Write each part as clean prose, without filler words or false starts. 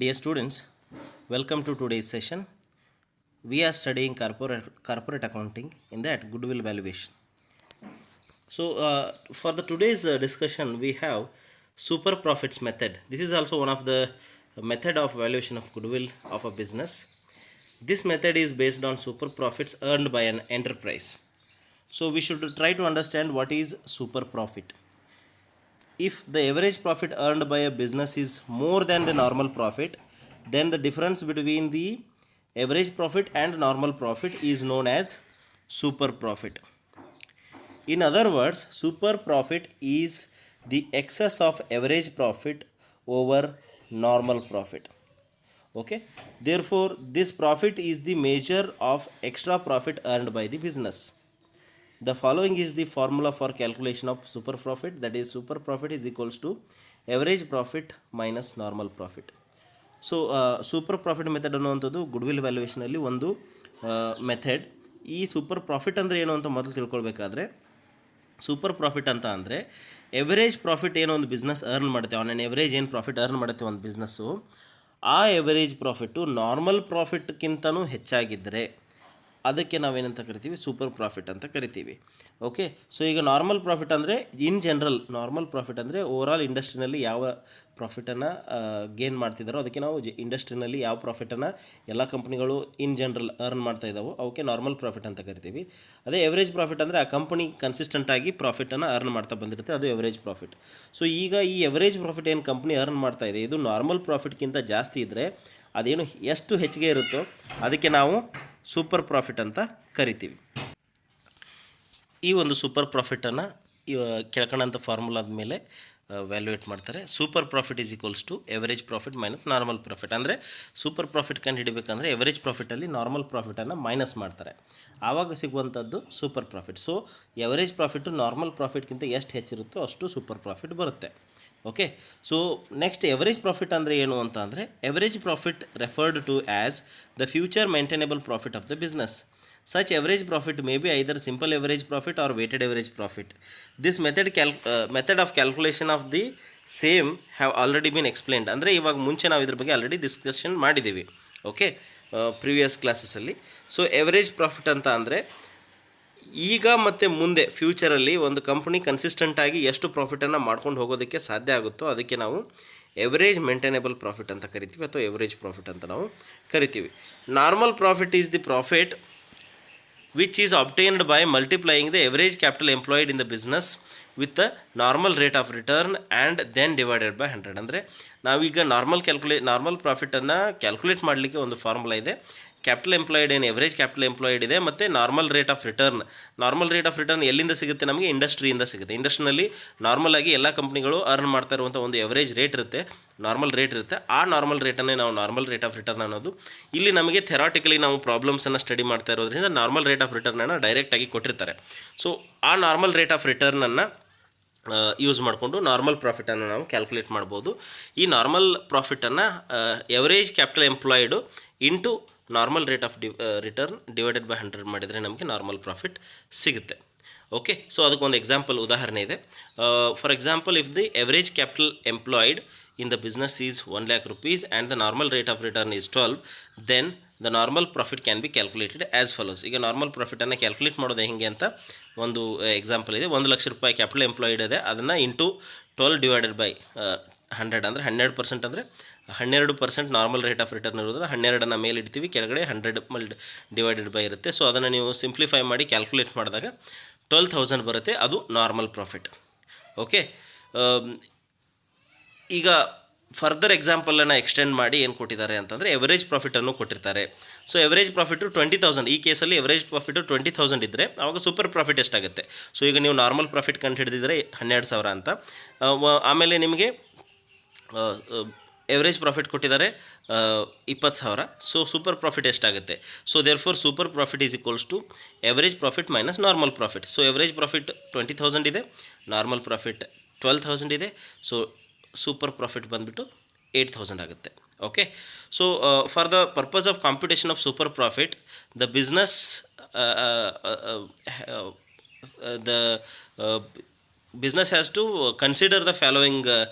Dear students, welcome to today's session. We are studying corporate accounting in that goodwill valuation. So, for the today's discussion, we have super profits method. This is also one of the method of valuation of goodwill of a business. This method is based on super profits earned by an enterprise. So, we should try to understand what is super profit. If the average profit earned by a business is more than the normal profit, then the difference between the average profit and normal profit is known as super profit. In other words, super profit is the excess of average profit over normal profit. Okay, therefore this profit is the measure of extra profit earned by the business. The following is the formula for calculation of super profit, that is super profit is equals to average profit minus normal profit. So super profit method ಅನ್ನುವಂಥದ್ದು goodwill ವ್ಯಾಲ್ಯೂಯೇಷನಲ್ಲಿ ಒಂದು method. ಈ super profit ಅಂದರೆ ಏನು ಅಂತ ಮೊದಲು ತಿಳ್ಕೊಳ್ಬೇಕಾದ್ರೆ, super profit ಅಂತ ಅಂದರೆ average profit ಏನೋ ಒಂದು ಬಿಸ್ನೆಸ್ ಅರ್ನ್ ಮಾಡುತ್ತೆ, ಆನ್ ಆನ್ ಎವರೇಜ್ ಏನು ಪ್ರಾಫಿಟ್ ಅರ್ನ್ ಮಾಡುತ್ತೆ ಒಂದು ಬಿಸ್ನೆಸ್ಸು, ಆ ಎವರೇಜ್ ಪ್ರಾಫಿಟ್ಟು ನಾರ್ಮಲ್ ಪ್ರಾಫಿಟ್ಗಿಂತನೂ ಹೆಚ್ಚಾಗಿದ್ದರೆ ಅದಕ್ಕೆ ನಾವೇನಂತ ಕರಿತೀವಿ, ಸೂಪರ್ ಪ್ರಾಫಿಟ್ ಅಂತ ಕರಿತೀವಿ. ಓಕೆ, ಸೊ ಈಗ ನಾರ್ಮಲ್ ಪ್ರಾಫಿಟ್ ಅಂದರೆ ಇನ್ ಜನರಲ್ ನಾರ್ಮಲ್ ಪ್ರಾಫಿಟ್ ಅಂದರೆ ಓವರಾಲ್ ಇಂಡಸ್ಟ್ರಿನಲ್ಲಿ ಯಾವ ಪ್ರಾಫಿಟನ್ನು ಗೇನ್ ಮಾಡ್ತಿದ್ದಾರೋ ಅದಕ್ಕೆ ನಾವು ಇಂಡಸ್ಟ್ರಿನಲ್ಲಿ ಯಾವ ಪ್ರಾಫಿಟನ್ನು ಎಲ್ಲ ಕಂಪ್ನಿಗಳು ಇನ್ ಜನರಲ್ ಅರ್ನ್ ಮಾಡ್ತಾ ಇದ್ದಾವೋ ಅವಕ್ಕೆ ನಾರ್ಮಲ್ ಪ್ರಾಫಿಟ್ ಅಂತ ಕರಿತೀವಿ. ಅದೇ ಎವರೇಜ್ ಪ್ರಾಫಿಟ್ ಅಂದರೆ ಆ ಕಂಪನಿ ಕನ್ಸಿಸ್ಟೆಂಟಾಗಿ ಪ್ರಾಫಿಟನ್ನು ಅರ್ನ್ ಮಾಡ್ತಾ ಬಂದಿರುತ್ತೆ, ಅದು ಎವರೇಜ್ ಪ್ರಾಫಿಟ್. ಸೊ ಈಗ ಈ ಎವರೇಜ್ ಪ್ರಾಫಿಟ್ ಏನು ಕಂಪ್ನಿ ಅರ್ನ್ ಮಾಡ್ತಾ ಇದೆ ಇದು ನಾರ್ಮಲ್ ಪ್ರಾಫಿಟ್ಗಿಂತ ಜಾಸ್ತಿ ಇದ್ದರೆ ಅದೇನು ಎಷ್ಟು ಹೆಚ್ಚಿಗೆ ಇರುತ್ತೋ ಅದಕ್ಕೆ ನಾವು ಸೂಪರ್ ಪ್ರಾಫಿಟ್ ಅಂತ ಕರಿತೀವಿ. ಈ ಒಂದು ಸೂಪರ್ ಪ್ರಾಫಿಟನ್ನು ಕೆಳಕಂಡಂಥ ಫಾರ್ಮುಲಾದ ಮೇಲೆ ವ್ಯಾಲ್ಯೂಯೇಟ್ ಮಾಡ್ತಾರೆ. Super profit is equals to average profit minus normal profit. ಅಂದರೆ ಸೂಪರ್ ಪ್ರಾಫಿಟ್ ಕಂಡು ಹಿಡಿಬೇಕಂದ್ರೆ ಎವರೇಜ್ ಪ್ರಾಫಿಟಲ್ಲಿ ನಾರ್ಮಲ್ ಪ್ರಾಫಿಟನ್ನು ಮೈನಸ್ ಮಾಡ್ತಾರೆ, ಆವಾಗ ಸಿಗುವಂಥದ್ದು super profit. So average profit normal ಪ್ರಾಫಿಟ್ಗಿಂತ ಎಷ್ಟು ಹೆಚ್ಚಿರುತ್ತೋ ಅಷ್ಟು ಸೂಪರ್ ಪ್ರಾಫಿಟ್ ಬರುತ್ತೆ. Okay, so next average profit ಅಂದರೆ ಏನು ಅಂತ ಅಂದರೆ, average profit referred to as the future maintainable profit of the business. Such average profit may be either simple average profit or weighted average profit. This method of calculation of the same have already been explained. ಅಂದರೆ ಇವಾಗ ಮುಂಚೆ ನಾವು ಇದ್ರ ಬಗ್ಗೆ already discussion ಮಾಡಿದ್ದೀವಿ, okay, previous ಕ್ಲಾಸಸಲ್ಲಿ. So average profit ಅಂತ ಅಂದರೆ ಈಗ ಮತ್ತು ಮುಂದೆ ಫ್ಯೂಚರಲ್ಲಿ ಒಂದು ಕಂಪ್ನಿ ಕನ್ಸಿಸ್ಟೆಂಟಾಗಿ ಎಷ್ಟು ಪ್ರಾಫಿಟನ್ನು ಮಾಡ್ಕೊಂಡು ಹೋಗೋದಕ್ಕೆ ಸಾಧ್ಯ ಆಗುತ್ತೋ ಅದಕ್ಕೆ ನಾವು ಎವರೇಜ್ ಮೇಂಟೈನೇಬಲ್ ಪ್ರಾಫಿಟ್ ಅಂತ ಕರಿತೀವಿ, ಅಥವಾ ಎವರೇಜ್ ಪ್ರಾಫಿಟ್ ಅಂತ ನಾವು ಕರಿತೀವಿ. Normal profit is the profit which is obtained by multiplying the average capital employed in the business with the normal rate of return and then divided by 100. ಅಂದರೆ ನಾವೀಗ normal ಪ್ರಾಫಿಟನ್ನು calculate ಮಾಡಲಿಕ್ಕೆ ಒಂದು formula ಇದೆ. Capital employed ಏನು average capital employed ಇದೆ, ಮತ್ತು normal rate of return ಎಲ್ಲಿಂದ ಸಿಗುತ್ತೆ, ನಮಗೆ ಇಂಡಸ್ಟ್ರಿಯಿಂದ ಸಿಗುತ್ತೆ. ಇಂಡಸ್ಟ್ರಿನಲ್ಲಿ ನಾರ್ಮಲ್ ಆಗಿ ಎಲ್ಲ ಕಂಪ್ನಿಗಳು ಅರ್ನ್ ಮಾಡ್ತಾ ಇರುವಂಥ ಒಂದು ಎವರೇಜ್ ರೇಟ್ ಇರುತ್ತೆ, ನಾರ್ಮಲ್ ರೇಟ್ ಇರುತ್ತೆ. ಆ ನಾರ್ಮಲ್ ರೇಟನ್ನೇ ನಾವು ನಾರ್ಮಲ್ ರೇಟ್ ಆಫ್ ರಿಟರ್ನ್ ಅನ್ನೋದು. ಇಲ್ಲಿ ನಮಗೆ ಥೆರಾಟಿಕಲಿ ನಾವು ಪ್ರಾಬ್ಲಮ್ಸನ್ನು ಸ್ಟಡಿ ಮಾಡ್ತಾ ಇರೋದ್ರಿಂದ ನಾರ್ಮಲ್ ರೇಟ್ ಆಫ್ ರಿಟರ್ನನ್ನು ಡೈರೆಕ್ಟಾಗಿ ಕೊಟ್ಟಿರ್ತಾರೆ. ಸೊ ಆ ನಾರ್ಮಲ್ ರೇಟ್ ಆಫ್ ರಿಟರ್ನನ್ನು ಯೂಸ್ ಮಾಡಿಕೊಂಡು ನಾರ್ಮಲ್ ಪ್ರಾಫಿಟನ್ನು ನಾವು ಕ್ಯಾಲ್ಕುಲೇಟ್ ಮಾಡ್ಬೋದು. ಈ ನಾರ್ಮಲ್ ಪ್ರಾಫಿಟನ್ನು average capital employed into normal rate of return divided by 100 ಮಾಡಿದರೆ ನಮಗೆ ನಾರ್ಮಲ್ ಪ್ರಾಫಿಟ್ ಸಿಗುತ್ತೆ. ಓಕೆ, ಸೊ ಅದಕ್ಕೊಂದು ಎಕ್ಸಾಂಪಲ್ ಉದಾಹರಣೆ ಇದೆ. For example, if the average capital employed in the business is 1 lakh rupees and the normal rate of return is 12, then the normal profit can be calculated as follows. ಈಗ normal ಪ್ರಾಫಿಟನ್ನು calculate ಮಾಡೋದು ಹೆಂಗೆ ಅಂತ ಒಂದು example ಇದೆ. 1 ಲಕ್ಷ ರೂಪಾಯಿ capital employed ಇದೆ, ಅದನ್ನು into 12 divided by 100 ಅಂದರೆ 12% ಅಂದರೆ 12% ನಾರ್ಮಲ್ ರೇಟ್ ಆಫ್ ರಿಟರ್ನ್ ಇರೋದು. 12 ಮೇಲೆ ಇಡ್ತೀವಿ, ಕೆಳಗಡೆ 100 ಡಿವೈಡೆಡ್ ಬೈ ಇರುತ್ತೆ. ಸೊ ಅದನ್ನು ನೀವು ಸಿಂಪ್ಲಿಫೈ ಮಾಡಿ ಕ್ಯಾಲ್ಕುಲೇಟ್ ಮಾಡಿದಾಗ 12,000 ಬರುತ್ತೆ, ಅದು ನಾರ್ಮಲ್ ಪ್ರಾಫಿಟ್. ಓಕೆ, ಈಗ ಫರ್ದರ್ ಎಕ್ಸಾಂಪಲನ್ನು ಎಕ್ಸ್ಟೆಂಡ್ ಮಾಡಿ ಏನು ಕೊಟ್ಟಿದ್ದಾರೆ ಅಂತಂದರೆ ಎವರೇಜ್ ಪ್ರಾಫಿಟನ್ನು ಕೊಟ್ಟಿರ್ತಾರೆ. ಸೊ ಎವರೇಜ್ ಪ್ರಾಫಿಟು 20,000, ಈ ಕೇಸಲ್ಲಿ ಎವರೇಜ್ ಪ್ರಾಫಿಟು 20,000 ಇದ್ದರೆ ಆವಾಗ ಸೂಪರ್ ಪ್ರಾಫಿಟ್ ಎಷ್ಟಾಗುತ್ತೆ. ಸೊ ಈಗ ನೀವು ನಾರ್ಮಲ್ ಪ್ರಾಫಿಟ್ ಕಂಡು ಹಿಡಿದಿದ್ರೆ 12,000 ಅಂತ, ಆಮೇಲೆ ನಿಮಗೆ ಎವರೇಜ್ ಪ್ರಾಫಿಟ್ ಕೊಟ್ಟಿದ್ದಾರೆ 20,000. ಸೊ ಸೂಪರ್ ಪ್ರಾಫಿಟ್ ಎಷ್ಟಾಗುತ್ತೆ. So therefore super profit is equals to average profit minus normal profit. So average profit 20,000 ಇದೆ, ನಾರ್ಮಲ್ ಪ್ರಾಫಿಟ್ 12,000 ಇದೆ. ಸೊ ಸೂಪರ್ ಪ್ರಾಫಿಟ್ ಬಂದುಬಿಟ್ಟು 8,000 ಆಗುತ್ತೆ. Okay, so for the purpose of computation of super profit, the business business has to consider the following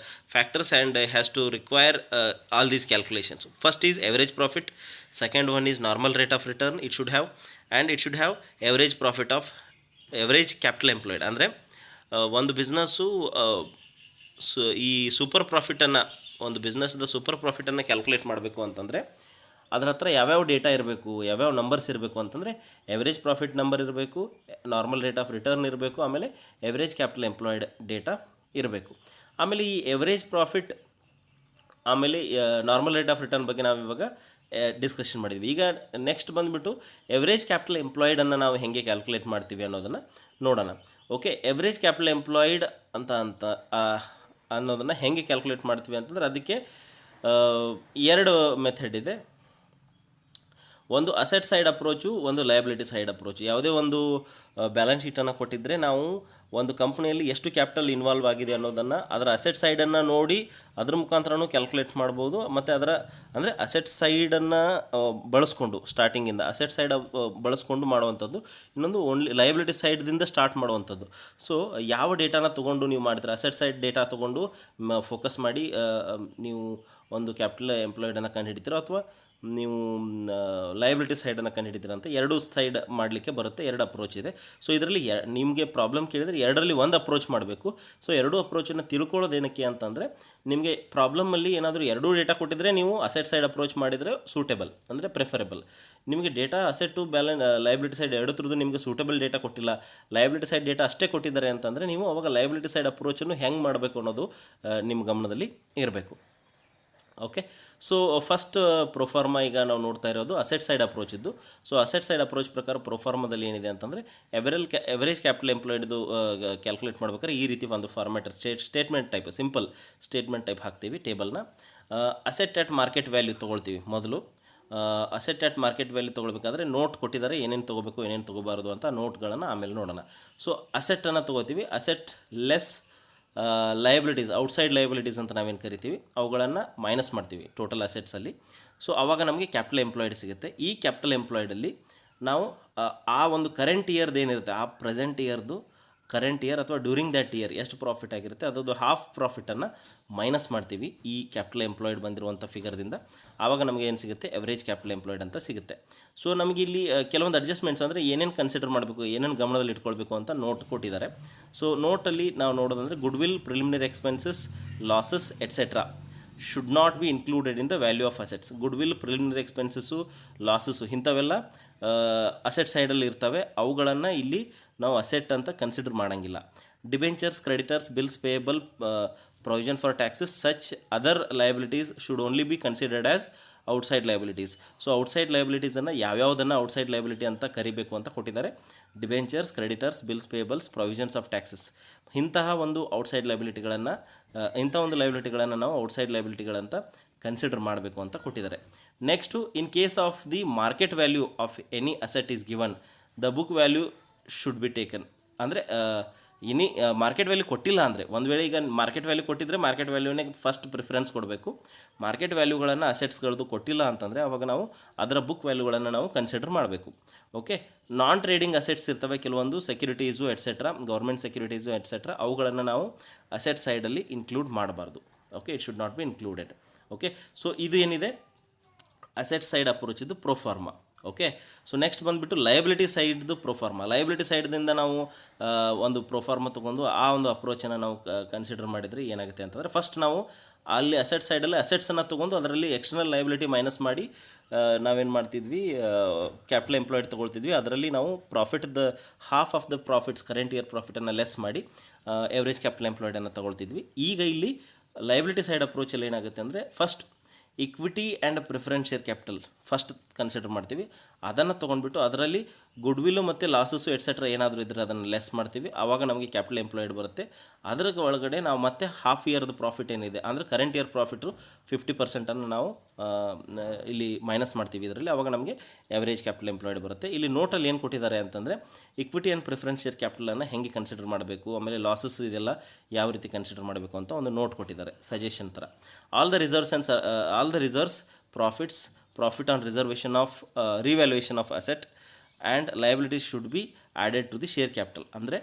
factors and has to require all these calculations. First is average profit, second one is normal rate of return it should have, and it should have average profit of average capital employed. ಅಂದರೆ ಒಂದು business ಈ super ಪ್ರಾಫಿಟನ್ನು, ಒಂದು ಬಿಸ್ನೆಸ್ದ super ಪ್ರಾಫಿಟನ್ನು calculate ಮಾಡಬೇಕು ಅಂತಂದರೆ ಅದ್ರ ಹತ್ರ ಯಾವ್ಯಾವ data ಇರಬೇಕು, ಯಾವ್ಯಾವ ನಂಬರ್ಸ್ ಇರಬೇಕು ಅಂತಂದರೆ ಎವರೇಜ್ ಪ್ರಾಫಿಟ್ ನಂಬರ್ ಇರಬೇಕು, ನಾರ್ಮಲ್ ರೇಟ್ ಆಫ್ ರಿಟರ್ನ್ ಇರಬೇಕು, ಆಮೇಲೆ ಎವರೇಜ್ ಕ್ಯಾಪಿಟಲ್ ಎಂಪ್ಲಾಯ್ಡ್ ಡೇಟಾ ಇರಬೇಕು. ಆಮೇಲೆ ಈ ಎವರೇಜ್ ಪ್ರಾಫಿಟ್ ಆಮೇಲೆ ನಾರ್ಮಲ್ ರೇಟ್ ಆಫ್ ರಿಟರ್ನ್ ಬಗ್ಗೆ ನಾವು ಇವಾಗ ಡಿಸ್ಕಷನ್ ಮಾಡಿದ್ವಿ. ಈಗ ನೆಕ್ಸ್ಟ್ ಬಂದುಬಿಟ್ಟು ಎವರೇಜ್ ಕ್ಯಾಪಿಟಲ್ ಎಂಪ್ಲಾಯ್ಡನ್ನು ನಾವು ಹೇಗೆ ಕ್ಯಾಲ್ಕುಲೇಟ್ ಮಾಡ್ತೀವಿ ಅನ್ನೋದನ್ನು ನೋಡೋಣ. ಓಕೆ, ಎವರೇಜ್ ಕ್ಯಾಪಿಟಲ್ ಎಂಪ್ಲಾಯ್ಡ್ ಅನ್ನೋದನ್ನು ಹೇಗೆ ಕ್ಯಾಲ್ಕುಲೇಟ್ ಮಾಡ್ತೀವಿ ಅಂತಂದರೆ ಅದಕ್ಕೆ ಎರಡು ಮೆಥಡ್ ಇದೆ. ಒಂದು ಅಸೆಟ್ ಸೈಡ್ ಅಪ್ರೋಚು, ಒಂದು ಲಯಬಿಲಿಟಿ ಸೈಡ್ ಅಪ್ರೋಚು. ಯಾವುದೇ ಒಂದು ಬ್ಯಾಲೆನ್ಸ್ ಶೀಟನ್ನು ಕೊಟ್ಟಿದ್ದರೆ ನಾವು ಒಂದು ಕಂಪ್ನಿಯಲ್ಲಿ ಎಷ್ಟು ಕ್ಯಾಪಿಟಲ್ ಇನ್ವಾಲ್ವ್ ಆಗಿದೆ ಅನ್ನೋದನ್ನು ಅದರ ಅಸೆಟ್ ಸೈಡನ್ನು ನೋಡಿ ಅದ್ರ ಮುಖಾಂತರನೂ ಕ್ಯಾಲ್ಕುಲೇಟ್ ಮಾಡ್ಬೋದು. ಮತ್ತು ಅದರ ಅಂದರೆ ಅಸೆಟ್ ಸೈಡನ್ನು ಬಳಸ್ಕೊಂಡು ಸ್ಟಾರ್ಟಿಂಗಿಂದ ಅಸೆಟ್ ಸೈಡ್ ಬಳಸ್ಕೊಂಡು ಮಾಡುವಂಥದ್ದು. ಇನ್ನೊಂದು ಓನ್ಲಿ ಲಯಬಿಲಿಟಿ ಸೈಡ್ದಿಂದ ಸ್ಟಾರ್ಟ್ ಮಾಡುವಂಥದ್ದು. ಸೊ ಯಾವ ಡೇಟಾನ ತೊಗೊಂಡು ನೀವು ಮಾಡ್ತೀರಾ, ಅಸೆಟ್ ಸೈಡ್ ಡೇಟಾ ತೊಗೊಂಡು ಫೋಕಸ್ ಮಾಡಿ ನೀವು ಒಂದು ಕ್ಯಾಪಿಟಲ್ ಎಂಪ್ಲಾಯ್ಡನ್ನು ಕಂಡುಹಿಡಿತೀರೋ ಅಥವಾ ನೀವು ಲಯಬಿಲಿಟಿ ಸೈಡನ್ನು ಕಂಡುಹಿಡಿತೀರ ಅಂತ ಎರಡೂ ಸೈಡ್ ಮಾಡಲಿಕ್ಕೆ ಬರುತ್ತೆ. ಎರಡು ಅಪ್ರೋಚ್ ಇದೆ. ಸೊ ಇದರಲ್ಲಿ ನಿಮಗೆ ಪ್ರಾಬ್ಲಮ್ ಕೇಳಿದರೆ ಎರಡರಲ್ಲಿ ಒಂದು ಅಪ್ರೋಚ್ ಮಾಡಬೇಕು. ಸೊ ಎರಡೂ ಅಪ್ರೋಚನ್ನು ತಿಳ್ಕೊಳ್ಳೋದೇನಕ್ಕೆ ಅಂತಂದರೆ ನಿಮಗೆ ಪ್ರಾಬ್ಲಮಲ್ಲಿ ಏನಾದರೂ ಎರಡೂ ಡೇಟಾ ಕೊಟ್ಟಿದ್ದರೆ ನೀವು ಅಸೆಟ್ ಸೈಡ್ ಅಪ್ರೋಚ್ ಮಾಡಿದರೆ ಸೂಟೇಬಲ್, ಅಂದರೆ ಪ್ರಿಫರೇಬಲ್. ನಿಮಗೆ ಡೇಟಾ ಅಸೆಟ್ಟು ಲಯಬಿಲಿಟಿ ಸೈಡ್ ಎರಡೂ ಥರದ್ದು ನಿಮಗೆ ಸೂಟೇಬಲ್ ಡೇಟಾ ಕೊಟ್ಟಿಲ್ಲ, ಲಯಬಿಲಿಟಿ ಸೈಡ್ ಡೇಟಾ ಅಷ್ಟೇ ಕೊಟ್ಟಿದ್ದಾರೆ ಅಂತಂದರೆ ನೀವು ಅವಾಗ ಲಯಬಿಲಿಟಿ ಸೈಡ್ ಅಪ್ರೋಚನ್ನು ಹೆಂಗೆ ಮಾಡಬೇಕು ಅನ್ನೋದು ನಿಮ್ಮ ಗಮನದಲ್ಲಿ ಇರಬೇಕು. ಓಕೆ, ಸೊ ಫಸ್ಟ್ ಪ್ರೊಫಾರ್ಮಾ ಈಗ ನಾವು ನೋಡ್ತಾ ಇರೋದು ಅಸೆಟ್ ಸೈಡ್ ಅಪ್ರೋಚ್ ಇದ್ದು. ಸೊ ಅಸೆಟ್ ಸೈಡ್ ಅಪ್ರೋಚ್ ಪ್ರಕಾರ ಪ್ರೊಫಾರ್ಮಾದಲ್ಲಿ ಏನಿದೆ ಅಂತಂದರೆ ಎವರೇಜ್ ಕ್ಯಾಪಿಟಲ್ ಎಂಪ್ಲಾಯ್ಡ್ದು ಕ್ಯಾಲ್ಕುಲೇಟ್ ಮಾಡ್ಬೇಕಾದ್ರೆ ಈ ರೀತಿ ಒಂದು format statement type, simple statement type ಹಾಕ್ತೀವಿ ಟೇಬಲ್ನ. ಅಸೆಟ್ ಅಟ್ ಮಾರ್ಕೆಟ್ ವ್ಯಾಲ್ಯೂ ತೊಗೊಳ್ತೀವಿ ಮೊದಲು. ಅಸೆಟ್ ಅಟ್ ಮಾರ್ಕೆಟ್ ವ್ಯಾಲ್ಯೂ ತೊಗೊಳ್ಬೇಕಾದ್ರೆ ನೋಟ್ ಕೊಟ್ಟಿದ್ದಾರೆ, ಏನೇನು ತೊಗೋಬೇಕು ಏನೇನು ತೊಗೋಬಾರ್ದು ಅಂತ ನೋಟ್ಗಳನ್ನು ಆಮೇಲೆ ನೋಡೋಣ. ಸೊ ಅಸೆಟ್ಟನ್ನು ತೊಗೋತೀವಿ, asset less liabilities, outside liabilities ಅಂತ ನಾವೇನು ಕರಿತೀವಿ, ಅವುಗಳನ್ನು ಮೈನಸ್ ಮಾಡ್ತೀವಿ ಟೋಟಲ್ ಅಸೆಟ್ಸಲ್ಲಿ. ಸೊ ಆವಾಗ ನಮಗೆ ಕ್ಯಾಪಿಟಲ್ ಎಂಪ್ಲಾಯ್ಡ್ ಸಿಗುತ್ತೆ. ಈ ಕ್ಯಾಪಿಟಲ್ ಎಂಪ್ಲಾಯ್ಡಲ್ಲಿ ನಾವು ಆ ಒಂದು ಕರೆಂಟ್ ಇಯರ್ದು ಏನಿರುತ್ತೆ, ಆ ಪ್ರೆಸೆಂಟ್ ಇಯರ್ದು ಕರೆಂಟ್ ಇಯರ್ ಅಥವಾ ಡ್ಯೂರಿಂಗ್ ದ್ಯಾಟ್ ಇಯರ್ ಎಷ್ಟು ಪ್ರಾಫಿಟ್ ಆಗಿರುತ್ತೆ ಅದರದ್ದು ಹಾಫ್ ಪ್ರಾಫಿಟನ್ನು ಮೈನಸ್ ಮಾಡ್ತೀವಿ ಈ ಕ್ಯಾಪಿಟಲ್ ಎಂಪ್ಲಾಯ್ಡ್ ಬಂದಿರುವಂಥ ಫಿಗರ್ದಿಂದ. ಆವಾಗ ನಮಗೆ ಏನು ಸಿಗುತ್ತೆ, ಎವರೇಜ್ ಕ್ಯಾಪಿಟಲ್ ಎಂಪ್ಲಾಯ್ಡ್ ಅಂತ ಸಿಗುತ್ತೆ. ಸೊ ನಮಗೆ ಇಲ್ಲಿ ಕೆಲವೊಂದು ಅಡ್ಜಸ್ಟ್ಮೆಂಟ್ಸ್ ಅಂದರೆ ಏನೇನು ಕನ್ಸಿಡರ್ ಮಾಡಬೇಕು, ಏನೇನು ಗಮನದಲ್ಲಿ ಇಟ್ಕೊಳ್ಬೇಕು ಅಂತ ನೋಟ್ ಕೊಟ್ಟಿದ್ದಾರೆ. ಸೊ ನೋಟಲ್ಲಿ ನಾವು ನೋಡೋದಂದರೆ goodwill, preliminary expenses, losses etcetera should not be included in the value of assets. Goodwill, preliminary expenses, losses ಇಂಥವೆಲ್ಲ ಅಸೆಟ್ ಸೈಡಲ್ಲಿ ಇರ್ತವೆ, ಅವುಗಳನ್ನು ಇಲ್ಲಿ ನಾವು ಅಸೆಟ್ ಅಂತ ಕನ್ಸಿಡರ್ ಮಾಡೋಂಗಿಲ್ಲ. Debentures, creditors, bills payable, provision for taxes, such other liabilities should only be considered as outside liabilities. So outside ಲಯಬಿಲಿಟೀಸನ್ನು ಯಾವ್ಯಾವುದನ್ನು ಔಟ್ಸೈಡ್ ಲಯಬಿಲಿಟಿ ಅಂತ ಕರಿಬೇಕು ಅಂತ ಕೊಟ್ಟಿದ್ದಾರೆ. Debentures, creditors, bills payables, provisions of taxes, ಇಂತಹ ಒಂದು ಔಟ್ಸೈಡ್ ಲಯಬಿಲಿಟಿಗಳನ್ನು ನಾವು ಔಟ್ಸೈಡ್ ಲಯಬಿಲಿಟಿಗಳಂತ ಕನ್ಸಿಡರ್ ಮಾಡಬೇಕು ಅಂತ ಕೊಟ್ಟಿದ್ದಾರೆ. Next, in case of the market value of any asset is given, the book value should be taken. ಅಂದರೆ ಮಾರ್ಕೆಟ್ ವ್ಯಾಲ್ಯೂ ಕೊಟ್ಟಿಲ್ಲ ಅಂದರೆ, ಒಂದು ವೇಳೆ ಈಗ ಮಾರ್ಕೆಟ್ ವ್ಯಾಲ್ಯೂ ಕೊಟ್ಟಿದ್ದರೆ ಮಾರ್ಕೆಟ್ ವ್ಯಾಲ್ಯೂನೇ ಫಸ್ಟ್ ಪ್ರಿಫರೆನ್ಸ್ ಕೊಡಬೇಕು. ಮಾರ್ಕೆಟ್ ವ್ಯಾಲ್ಯೂಗಳನ್ನು ಅಸೆಟ್ಸ್ಗಳದ್ದು ಕೊಟ್ಟಿಲ್ಲ ಅಂತಂದರೆ ಅವಾಗ ನಾವು ಅದರ ಬುಕ್ ವ್ಯಾಲ್ಯೂಗಳನ್ನು ನಾವು ಕನ್ಸಿಡರ್ ಮಾಡಬೇಕು. ಓಕೆ, ನಾನ್ ಟ್ರೇಡಿಂಗ್ ಅಸೆಟ್ಸ್ ಇರ್ತವೆ ಕೆಲವೊಂದು, securities et cetera, government securities et cetera, ಅವುಗಳನ್ನು ನಾವು ಅಸೆಟ್ ಸೈಡಲ್ಲಿ ಇನ್ಕ್ಲೂಡ್ ಮಾಡಬಾರ್ದು. Okay, it should not be included. Okay, so ಇದು ಏನಿದೆ ಅಸೆಟ್ ಸೈಡ್ ಅಪ್ರೋಚ್ ಇದು ಪ್ರೊಫಾರ್ಮಾ. ಓಕೆ, ಸೊ ನೆಕ್ಸ್ಟ್ ಬಂದುಬಿಟ್ಟು ಲಯಬಿಲಿಟಿ ಸೈಡ್ದು ಪ್ರೊಫಾರ್ಮಾ. ಲಯಬಿಲಿಟಿ ಸೈಡ್ದಿಂದ ನಾವು ಒಂದು ಪ್ರೊಫಾರ್ಮಾ ತೊಗೊಂಡು ಆ ಒಂದು ಅಪ್ರೋಚನ್ನು ನಾವು ಕನ್ಸಿಡರ್ ಮಾಡಿದರೆ ಏನಾಗುತ್ತೆ ಅಂತಂದರೆ, ಫಸ್ಟ್ ನಾವು ಅಲ್ಲಿ ಅಸೆಟ್ ಸೈಡಲ್ಲಿ ಅಸೆಟ್ಸನ್ನು ತೊಗೊಂಡು ಅದರಲ್ಲಿ ಎಕ್ಸ್ಟರ್ನಲ್ ಲಯಬಿಲಿಟಿ ಮೈನಸ್ ಮಾಡಿ ನಾವೇನು ಮಾಡ್ತಿದ್ವಿ, ಕ್ಯಾಪಿಟಲ್ ಎಂಪ್ಲಾಯ್ಡ್ ತೊಗೊಳ್ತಿದ್ವಿ. ಅದರಲ್ಲಿ ನಾವು ಪ್ರಾಫಿಟ್ದ half of the profits, current year ಪ್ರಾಫಿಟನ್ನು ಲೆಸ್ ಮಾಡಿ ಎವರೇಜ್ ಕ್ಯಾಪಿಟಲ್ ಎಂಪ್ಲಾಯ್ಡನ್ನು ತೊಗೊಳ್ತಿದ್ವಿ. ಈಗ ಇಲ್ಲಿ ಲಯಬಿಲಿಟಿ ಸೈಡ್ ಅಪ್ರೋಚಲ್ಲಿ ಏನಾಗುತ್ತೆ ಅಂದರೆ, first equity and preference share capital first consider ಮಾಡ್ತೀವಿ. ಅದನ್ನು ತೊಗೊಂಡ್ಬಿಟ್ಟು ಅದರಲ್ಲಿ ಗುಡ್ ವಿಲ್ಲು ಮತ್ತು ಲಾಸಸ್ಸು ಎಟ್ಸೆಟ್ರಾ ಏನಾದರೂ ಇದ್ದರೆ ಅದನ್ನು ಲೆಸ್ ಮಾಡ್ತೀವಿ. ಆವಾಗ ನಮಗೆ ಕ್ಯಾಪಿಟಲ್ ಎಂಪ್ಲಾಯ್ಡ್ ಬರುತ್ತೆ. ಅದರ ಒಳಗಡೆ ನಾವು ಮತ್ತೆ ಹಾಫ್ ಇಯರ್ದು ಪ್ರಾಫಿಟ್ ಏನಿದೆ ಅಂದರೆ ಕರೆಂಟ್ ಇಯರ್ ಪ್ರಾಫಿಟು 50% ನಾವು ಇಲ್ಲಿ ಮೈನಸ್ ಮಾಡ್ತೀವಿ ಇದರಲ್ಲಿ. ಆವಾಗ ನಮಗೆ ಎವರೇಜ್ ಕ್ಯಾಪಿಟಲ್ ಎಂಪ್ಲಾಯ್ಡ್ ಬರುತ್ತೆ. ಇಲ್ಲಿ ನೋಟಲ್ಲಿ ಏನು ಕೊಟ್ಟಿದ್ದಾರೆ ಅಂತಂದರೆ, ಇಕ್ವಿಟಿ ಆ್ಯಂಡ್ ಪ್ರಿಫರೆನ್ಸ್ ಶೇರ್ ಕ್ಯಾಪಿಟಲನ್ನು ಹೆಂಗೆ ಕನ್ಸಿಡರ್ ಮಾಡಬೇಕು, ಆಮೇಲೆ ಲಾಸಸ್ ಇದೆಲ್ಲ ಯಾವ ರೀತಿ ಕನ್ಸಿಡರ್ ಮಾಡಬೇಕು ಅಂತ ಒಂದು ನೋಟ್ ಕೊಟ್ಟಿದ್ದಾರೆ, ಸಜೆಷನ್ ಥರ. All the reserves profit on reservation of revaluation of asset and liabilities should be added to the share capital. ಅಂದರೆ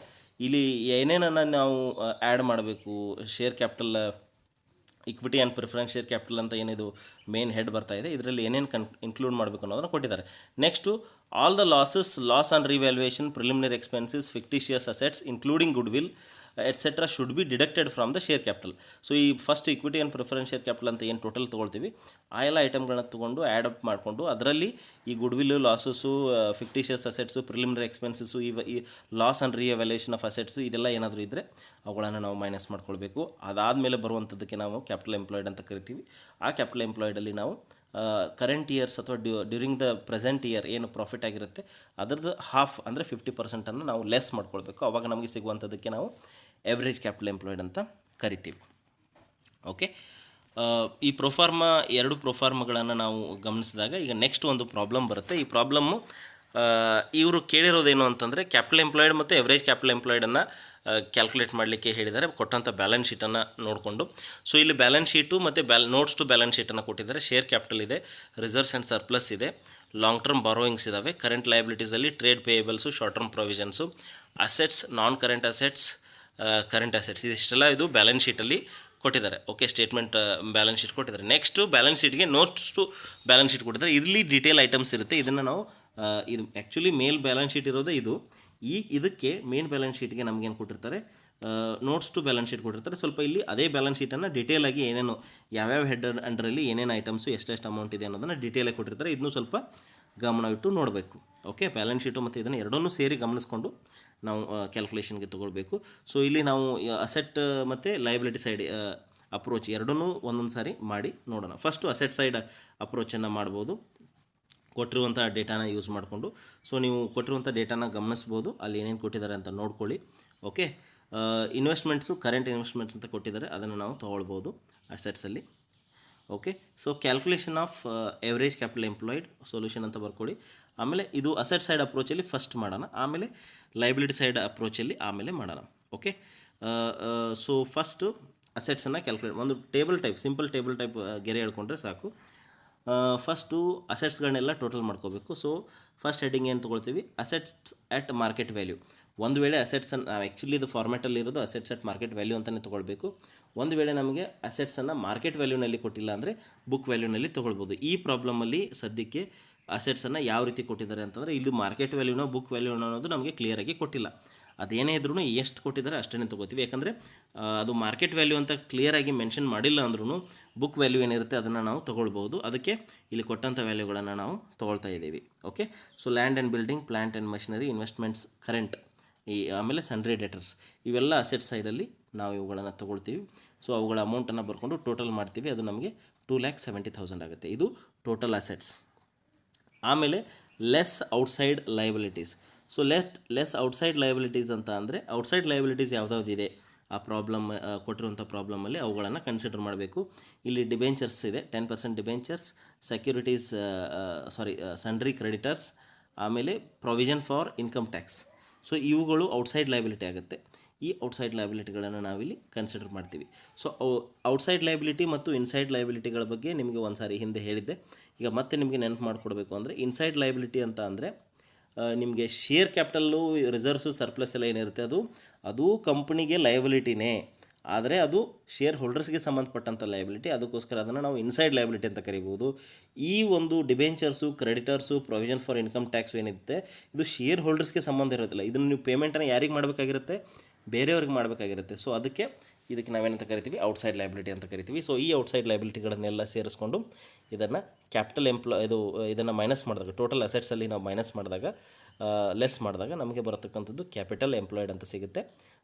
ಇಲ್ಲಿ ಏನೇನನ್ನು ನಾವು ಆ್ಯಡ್ ಮಾಡಬೇಕು, share capital, equity and preference share capital ಅಂತ ಏನಿದು ಮೇನ್ ಹೆಡ್ ಬರ್ತಾ ಇದೆ, ಇದರಲ್ಲಿ ಏನೇನು ಇನ್ಕ್ಲೂಡ್ ಮಾಡಬೇಕು ಅನ್ನೋದನ್ನು ಕೊಟ್ಟಿದ್ದಾರೆ. Next all the loss on revaluation, preliminary expenses, fictitious assets including goodwill etcetera should be deducted from the share capital. So ಈ first equity and preference share capital ಅಂತ ಏನು ಟೋಟಲ್ ತೊಗೊಳ್ತೀವಿ, ಆ ಎಲ್ಲ ಐಟಮ್ಗಳನ್ನ ತೊಗೊಂಡು ಆ್ಯಡ್ ಅಪ್ ಮಾಡಿಕೊಂಡು ಅದರಲ್ಲಿ ಈ goodwill, losses, fictitious assets, preliminary expenses, ಈ loss on revaluation of assets ಇದೆಲ್ಲ ಏನಾದರೂ ಇದ್ದರೆ ಅವುಗಳನ್ನು ನಾವು ಮೈನಸ್ ಮಾಡ್ಕೊಳ್ಬೇಕು. ಅದಾದಮೇಲೆ ಬರುವಂಥದ್ದಕ್ಕೆ ನಾವು ಕ್ಯಾಪಿಟಲ್ ಎಂಪ್ಲಾಯ್ಡ್ ಅಂತ ಕರಿತೀವಿ. ಆ ಕ್ಯಾಪಿಟಲ್ ಎಂಪ್ಲಾಯ್ಡಲ್ಲಿ ನಾವು ಕರೆಂಟ್ ಇಯರ್ಸ್ ಅಥವಾ ಡ್ಯೂರಿಂಗ್ ದ ಪ್ರೆಸೆಂಟ್ ಇಯರ್ ಏನು ಪ್ರಾಫಿಟ್ ಆಗಿರುತ್ತೆ ಅದರದ್ದು ಹಾಫ್ ಅಂದರೆ 50% ನಾವು ಲೆಸ್ ಮಾಡ್ಕೊಳ್ಬೇಕು. ಆವಾಗ ನಮಗೆ ಸಿಗುವಂಥದ್ದಕ್ಕೆ ನಾವು ಎವ್ರೇಜ್ ಕ್ಯಾಪಿಟಲ್ ಎಂಪ್ಲಾಯ್ಡ್ ಅಂತ ಕರಿತೀವಿ. ಓಕೆ, ಈ ಪ್ರೊಫಾರ್ಮಾ ಎರಡು ಪ್ರೊಫಾರ್ಮಗಳನ್ನು ನಾವು ಗಮನಿಸಿದಾಗ ಈಗ ನೆಕ್ಸ್ಟ್ ಒಂದು ಪ್ರಾಬ್ಲಮ್ ಬರುತ್ತೆ. ಈ ಪ್ರಾಬ್ಲಮ್ಮು ಇವರು ಕೇಳಿರೋದೇನು ಅಂತಂದರೆ ಕ್ಯಾಪಿಟಲ್ ಎಂಪ್ಲಾಯ್ಡ್ ಮತ್ತು ಎವ್ರೇಜ್ ಕ್ಯಾಪಿಟಲ್ ಎಂಪ್ಲಾಯ್ಡನ್ನು ಕ್ಯಾಲ್ಕುಲೇಟ್ ಮಾಡಲಿಕ್ಕೆ ಹೇಳಿದ್ದಾರೆ, ಕೊಟ್ಟಂಥ ಬ್ಯಾಲೆನ್ಸ್ ಶೀಟನ್ನು ನೋಡಿಕೊಂಡು. ಸೊ ಇಲ್ಲಿ ಬ್ಯಾಲೆನ್ಸ್ ಶೀಟು ಮತ್ತು ನೋಟ್ಸ್ ಟು ಬ್ಯಾಲೆನ್ಸ್ ಶೀಟನ್ನು ಕೊಟ್ಟಿದ್ದಾರೆ. ಶೇರ್ ಕ್ಯಾಪಿಟಲ್ ಇದೆ, ರಿಸರ್ವ್ಸ್ ಆ್ಯಂಡ್ ಸರ್ಪ್ಲಸ್ ಇದೆ, ಲಾಂಗ್ ಟರ್ಮ್ ಬಾರೋಯಿಂಗ್ಸ್ ಇದ್ದಾವೆ, ಕರೆಂಟ್ ಲಯಬಿಲಿಟೀಸಲ್ಲಿ trade payables, short term provisions, assets, non current assets, current assets, ಇದಿಷ್ಟೆಲ್ಲ ಇದು ಬ್ಯಾಲೆನ್ಸ್ ಶೀಟಲ್ಲಿ ಕೊಟ್ಟಿದ್ದಾರೆ. ಓಕೆ, ಸ್ಟೇಟ್ಮೆಂಟ್ ಬ್ಯಾಲೆನ್ಸ್ ಶೀಟ್ ಕೊಟ್ಟಿದ್ದಾರೆ. ನೆಕ್ಸ್ಟು ಬ್ಯಾಲೆನ್ಸ್ ಶೀಟ್ಗೆ ನೋಟ್ಸ್ ಟು ಬ್ಯಾಲೆನ್ಸ್ ಶೀಟ್ ಕೊಟ್ಟಿದ್ದಾರೆ. ಇಲ್ಲಿ ಡೀಟೇಲ್ ಐಟಮ್ಸ್ ಇರುತ್ತೆ. ಇದನ್ನು ನಾವು ಇದು ಆ್ಯಕ್ಚುಲಿ ಮೇಲ್ ಬ್ಯಾಲೆನ್ಸ್ ಶೀಟ್ ಇರೋದೇ ಇದು. ಇದಕ್ಕೆ ಮೇನ್ ಬ್ಯಾಲೆನ್ಸ್ ಶೀಟ್ಗೆ ನಮಗೇನು ಕೊಟ್ಟಿರ್ತಾರೆ, ನೋಟ್ಸ್ ಟು ಬ್ಯಾಲೆನ್ಸ್ ಶೀಟ್ ಕೊಟ್ಟಿರ್ತಾರೆ. ಸ್ವಲ್ಪ ಇಲ್ಲಿ ಅದೇ ಬ್ಯಾಲೆನ್ಸ್ ಶೀಟನ್ನು ಡೀಟೇಲಾಗಿ ಏನೇನು ಯಾವ್ಯಾವ ಹೆಡ್ ಅಂಡರಲ್ಲಿ ಏನೇನು ಐಟಮ್ಸು ಎಷ್ಟೆಷ್ಟು ಅಮೌಂಟ್ ಇದೆ ಅನ್ನೋದನ್ನು ಡೀಟೇಲಾಗಿ ಕೊಟ್ಟಿರ್ತಾರೆ. ಇದನ್ನು ಸ್ವಲ್ಪ ಗಮನವಿಟ್ಟು ನೋಡಬೇಕು. ಓಕೆ, ಬ್ಯಾಲೆನ್ಸ್ ಶೀಟು ಮತ್ತು ಇದನ್ನು ಎರಡನ್ನೂ ಸೇರಿ ಗಮನಿಸ್ಕೊಂಡು ನಾವು ಕ್ಯಾಲ್ಕುಲೇಷನ್ಗೆ ತೊಗೊಳ್ಬೇಕು. ಸೊ ಇಲ್ಲಿ ನಾವು ಅಸೆಟ್ ಮತ್ತು ಲಯಬಿಲಿಟಿ ಸೈಡ್ ಅಪ್ರೋಚ್ ಎರಡನ್ನೂ ಒಂದೊಂದು ಸಾರಿ ಮಾಡಿ ನೋಡೋಣ. ಫಸ್ಟು ಅಸೆಟ್ ಸೈಡ್ ಅಪ್ರೋಚನ್ನು ಮಾಡ್ಬೋದು ಕೊಟ್ಟಿರುವಂಥ ಡೇಟಾನ ಯೂಸ್ ಮಾಡಿಕೊಂಡು. ಸೊ ನೀವು ಕೊಟ್ಟಿರುವಂಥ ಡೇಟಾನ ಗಮನಿಸ್ಬೋದು, ಅಲ್ಲಿ ಏನೇನು ಕೊಟ್ಟಿದ್ದಾರೆ ಅಂತ ನೋಡ್ಕೊಳ್ಳಿ. ಓಕೆ, ಇನ್ವೆಸ್ಟ್ಮೆಂಟ್ಸು ಕರೆಂಟ್ ಇನ್ವೆಸ್ಟ್ಮೆಂಟ್ಸ್ ಅಂತ ಕೊಟ್ಟಿದ್ದಾರೆ, ಅದನ್ನು ನಾವು ತೊಗೊಳ್ಬೋದು ಅಸೆಟ್ಸಲ್ಲಿ. Okay, so calculation of average capital employed solution ಅಂತ ಬರ್ಕೊಳ್ಳಿ. ಆಮೇಲೆ ಇದು ಅಸೆಟ್ ಸೈಡ್ ಅಪ್ರೋಚಲ್ಲಿ ಫಸ್ಟ್ ಮಾಡೋಣ, ಆಮೇಲೆ ಲೈಬಿಲಿಟಿ ಸೈಡ್ ಅಪ್ರೋಚಲ್ಲಿ ಆಮೇಲೆ ಮಾಡೋಣ. ಓಕೆ, ಸೊ ಫಸ್ಟು ಅಸೆಟ್ಸನ್ನು ಕ್ಯಾಲ್ಕುಲೇಟ್ ಒಂದು ಸಿಂಪಲ್ ಟೇಬಲ್ ಟೈಪ್ ಗೆರೆ ಹೇಳ್ಕೊಂಡ್ರೆ ಸಾಕು. ಫಸ್ಟು ಅಸೆಟ್ಸ್ಗಳನ್ನೆಲ್ಲ ಟೋಟಲ್ ಮಾಡ್ಕೋಬೇಕು. ಸೊ ಫಸ್ಟ್ ಹೆಡ್ಡಿಂಗ್ ಏನು ತೊಗೊಳ್ತೀವಿ, ಅಸೆಟ್ಸ್ ಅಟ್ ಮಾರ್ಕೆಟ್ ವ್ಯಾಲ್ಯೂ. ಒಂದು ವೇಳೆ ಅಸೆಟ್ಸನ್ನು ಆ್ಯಕ್ಚುಲಿ ಇದು ಫಾರ್ಮ್ಯಾಟಲ್ಲಿ ಇರೋದು ಅಸೆಟ್ಸ್ ಅಟ್ ಮಾರ್ಕೆಟ್ ವ್ಯಾಲ್ಯೂ ಅಂತಲೇ ತೊಗೊಳ್ಬೇಕು. ಒಂದು ವೇಳೆ ನಮಗೆ ಅಸೆಟ್ಸನ್ನು ಮಾರ್ಕೆಟ್ ವ್ಯಾಲ್ಯೂನಲ್ಲಿ ಕೊಟ್ಟಿಲ್ಲ ಅಂದರೆ ಬುಕ್ ವ್ಯಾಲ್ಯೂನಲ್ಲಿ ತೊಗೊಳ್ಬೋದು. ಈ ಪ್ರಾಬ್ಲಮಲ್ಲಿ ಸದ್ಯಕ್ಕೆ ಅಸೆಟ್ಸನ್ನು ಯಾವ ರೀತಿ ಕೊಟ್ಟಿದ್ದಾರೆ ಅಂತಂದರೆ ಇಲ್ಲಿ ಮಾರ್ಕೆಟ್ ವ್ಯಾಲ್ಯೂನೋ ಬುಕ್ ವ್ಯಾಲ್ಯೂ ಅನ್ನೋದು ನಮಗೆ ಕ್ಲಿಯರಾಗಿ ಕೊಟ್ಟಿಲ್ಲ. ಅದೇನೇ ಇದ್ರೂ ಎಷ್ಟು ಕೊಟ್ಟಿದ್ದಾರೆ ಅಷ್ಟೇ ತೊಗೋತೀವಿ. ಯಾಕಂದರೆ ಅದು ಮಾರ್ಕೆಟ್ ವ್ಯಾಲ್ಯೂ ಅಂತ ಕ್ಲಿಯರಾಗಿ ಮೆನ್ಷನ್ ಮಾಡಿಲ್ಲ ಅಂದ್ರೂ ಬುಕ್ ವ್ಯಾಲ್ಯೂ ಏನಿರುತ್ತೆ ಅದನ್ನು ನಾವು ತೊಗೊಳ್ಬೋದು. ಅದಕ್ಕೆ ಇಲ್ಲಿ ಕೊಟ್ಟಂಥ ವ್ಯಾಲ್ಯೂಗಳನ್ನು ನಾವು ತೊಗೊಳ್ತಾ ಇದ್ದೀವಿ. Okay, so land and building, plant and machinery, investments, current, ಆಮೇಲೆ ಸನ್ರಿ ಡೆಟರ್ಸ್, ಇವೆಲ್ಲ ಅಸೆಟ್ ಸೈಡಲ್ಲಿ ನಾವು ಇವುಗಳನ್ನು ತೊಗೊಳ್ತೀವಿ. ಸೊ ಅವುಗಳ ಅಮೌಂಟನ್ನು ಬರ್ಕೊಂಡು ಟೋಟಲ್ ಮಾಡ್ತೀವಿ. ಅದು ನಮಗೆ 2,70,000 ಆಗುತ್ತೆ. ಇದು ಟೋಟಲ್ ಅಸೆಟ್ಸ್. ಆಮೇಲೆ less outside liabilities. So less outside liabilities ಅಂತ ಅಂದರೆ ಔಟ್ಸೈಡ್ ಲಯಬಿಲಿಟೀಸ್ ಯಾವುದಾವ್ದಿದೆ ಆ ಪ್ರಾಬ್ಲಮ್ ಕೊಟ್ಟಿರುವಂಥ ಪ್ರಾಬ್ಲಮಲ್ಲಿ ಅವುಗಳನ್ನು ಕನ್ಸಿಡರ್ ಮಾಡಬೇಕು. ಇಲ್ಲಿ ಡಿಬೆಂಚರ್ಸ್ ಇದೆ, 10% ಡಿಬೆಂಚರ್ಸ್, ಸೆಕ್ಯೂರಿಟೀಸ್ ಸನ್ರಿ ಕ್ರೆಡಿಟರ್ಸ್, ಆಮೇಲೆ provision for income tax. So ಇವುಗಳು ಔಟ್ಸೈಡ್ ಲಯಬಿಲಿಟಿ ಆಗುತ್ತೆ. ಈ ಔಟ್ಸೈಡ್ ಲಯಬಿಲಿಟಿಗಳನ್ನು ನಾವಿಲ್ಲಿ ಕನ್ಸಿಡರ್ ಮಾಡ್ತೀವಿ. ಸೊ ಔಟ್ಸೈಡ್ ಲಯಬಿಲಿಟಿ ಮತ್ತು ಇನ್ಸೈಡ್ ಲಯಬಿಲಿಟಿಗಳ ಬಗ್ಗೆ ನಿಮಗೆ ಒಂದು ಸಾರಿ ಹಿಂದೆ ಹೇಳಿದ್ದೆ. ಈಗ ಮತ್ತೆ ನಿಮಗೆ ನೆನಪು ಮಾಡಿಕೊಡ್ಬೇಕು ಅಂದರೆ ಇನ್ಸೈಡ್ ಲಯಬಿಲಿಟಿ ಅಂತ ಅಂದರೆ ನಿಮಗೆ ಶೇರ್ ಕ್ಯಾಪಿಟಲ್ಲು, ರಿಸರ್ವ್ಸು, ಸರ್ಪ್ಲಸ್ ಎಲ್ಲ ಏನಿರುತ್ತೆ ಅದು ಕಂಪ್ನಿಗೆ ಲಯಬಿಲಿಟಿನೇ, ಆದರೆ ಅದು ಶೇರ್ ಹೋಲ್ಡರ್ಸ್ಗೆ ಸಂಬಂಧಪಟ್ಟಂಥ ಲಯಬಿಲಿಟಿ. ಅದಕ್ಕೋಸ್ಕರ ಅದನ್ನು ನಾವು ಇನ್ಸೈಡ್ ಲಯಬಿಲಿಟಿ ಅಂತ ಕರಿಬೋದು. ಈ ಒಂದು debentures, creditors, provision for income tax ಏನಿರುತ್ತೆ ಇದು ಶೇರ್ ಹೋಲ್ಡರ್ಸ್ಗೆ ಸಂಬಂಧ ಇರೋದಿಲ್ಲ. ಇದನ್ನು ನೀವು ಪೇಮೆಂಟನ್ನು ಯಾರಿಗೆ ಮಾಡಬೇಕಾಗಿರುತ್ತೆ, ಬೇರೆಯವ್ರಿಗೆ ಮಾಡಬೇಕಾಗಿರುತ್ತೆ. ಸೊ ಇದಕ್ಕೆ ನಾವೇನಂತ ಕರಿತೀವಿ, ಔಟ್ಸೈಡ್ ಲಯಬಿಲಿಟಿ ಅಂತ ಕರಿತೀವಿ. ಸೊ ಈ ಔಟ್ಸೈಡ್ ಲಯಬಿಲಿಟಿಗಳನ್ನೆಲ್ಲ ಸೇರಿಸ್ಕೊಂಡು ಇದನ್ನು ಕ್ಯಾಪಿಟಲ್ ಇದನ್ನು ಮೈನಸ್ ಮಾಡಿದಾಗ, ಟೋಟಲ್ ಅಸೆಟ್ಸಲ್ಲಿ ನಾವು ಮೈನಸ್ ಮಾಡಿದಾಗ, ಲೆಸ್ ಮಾಡಿದಾಗ ನಮಗೆ ಬರತಕ್ಕಂಥದ್ದು ಕ್ಯಾಪಿಟಲ್ ಎಂಪ್ಲಾಯ್ಡ್ ಅಂತ ಸಿಗುತ್ತೆ.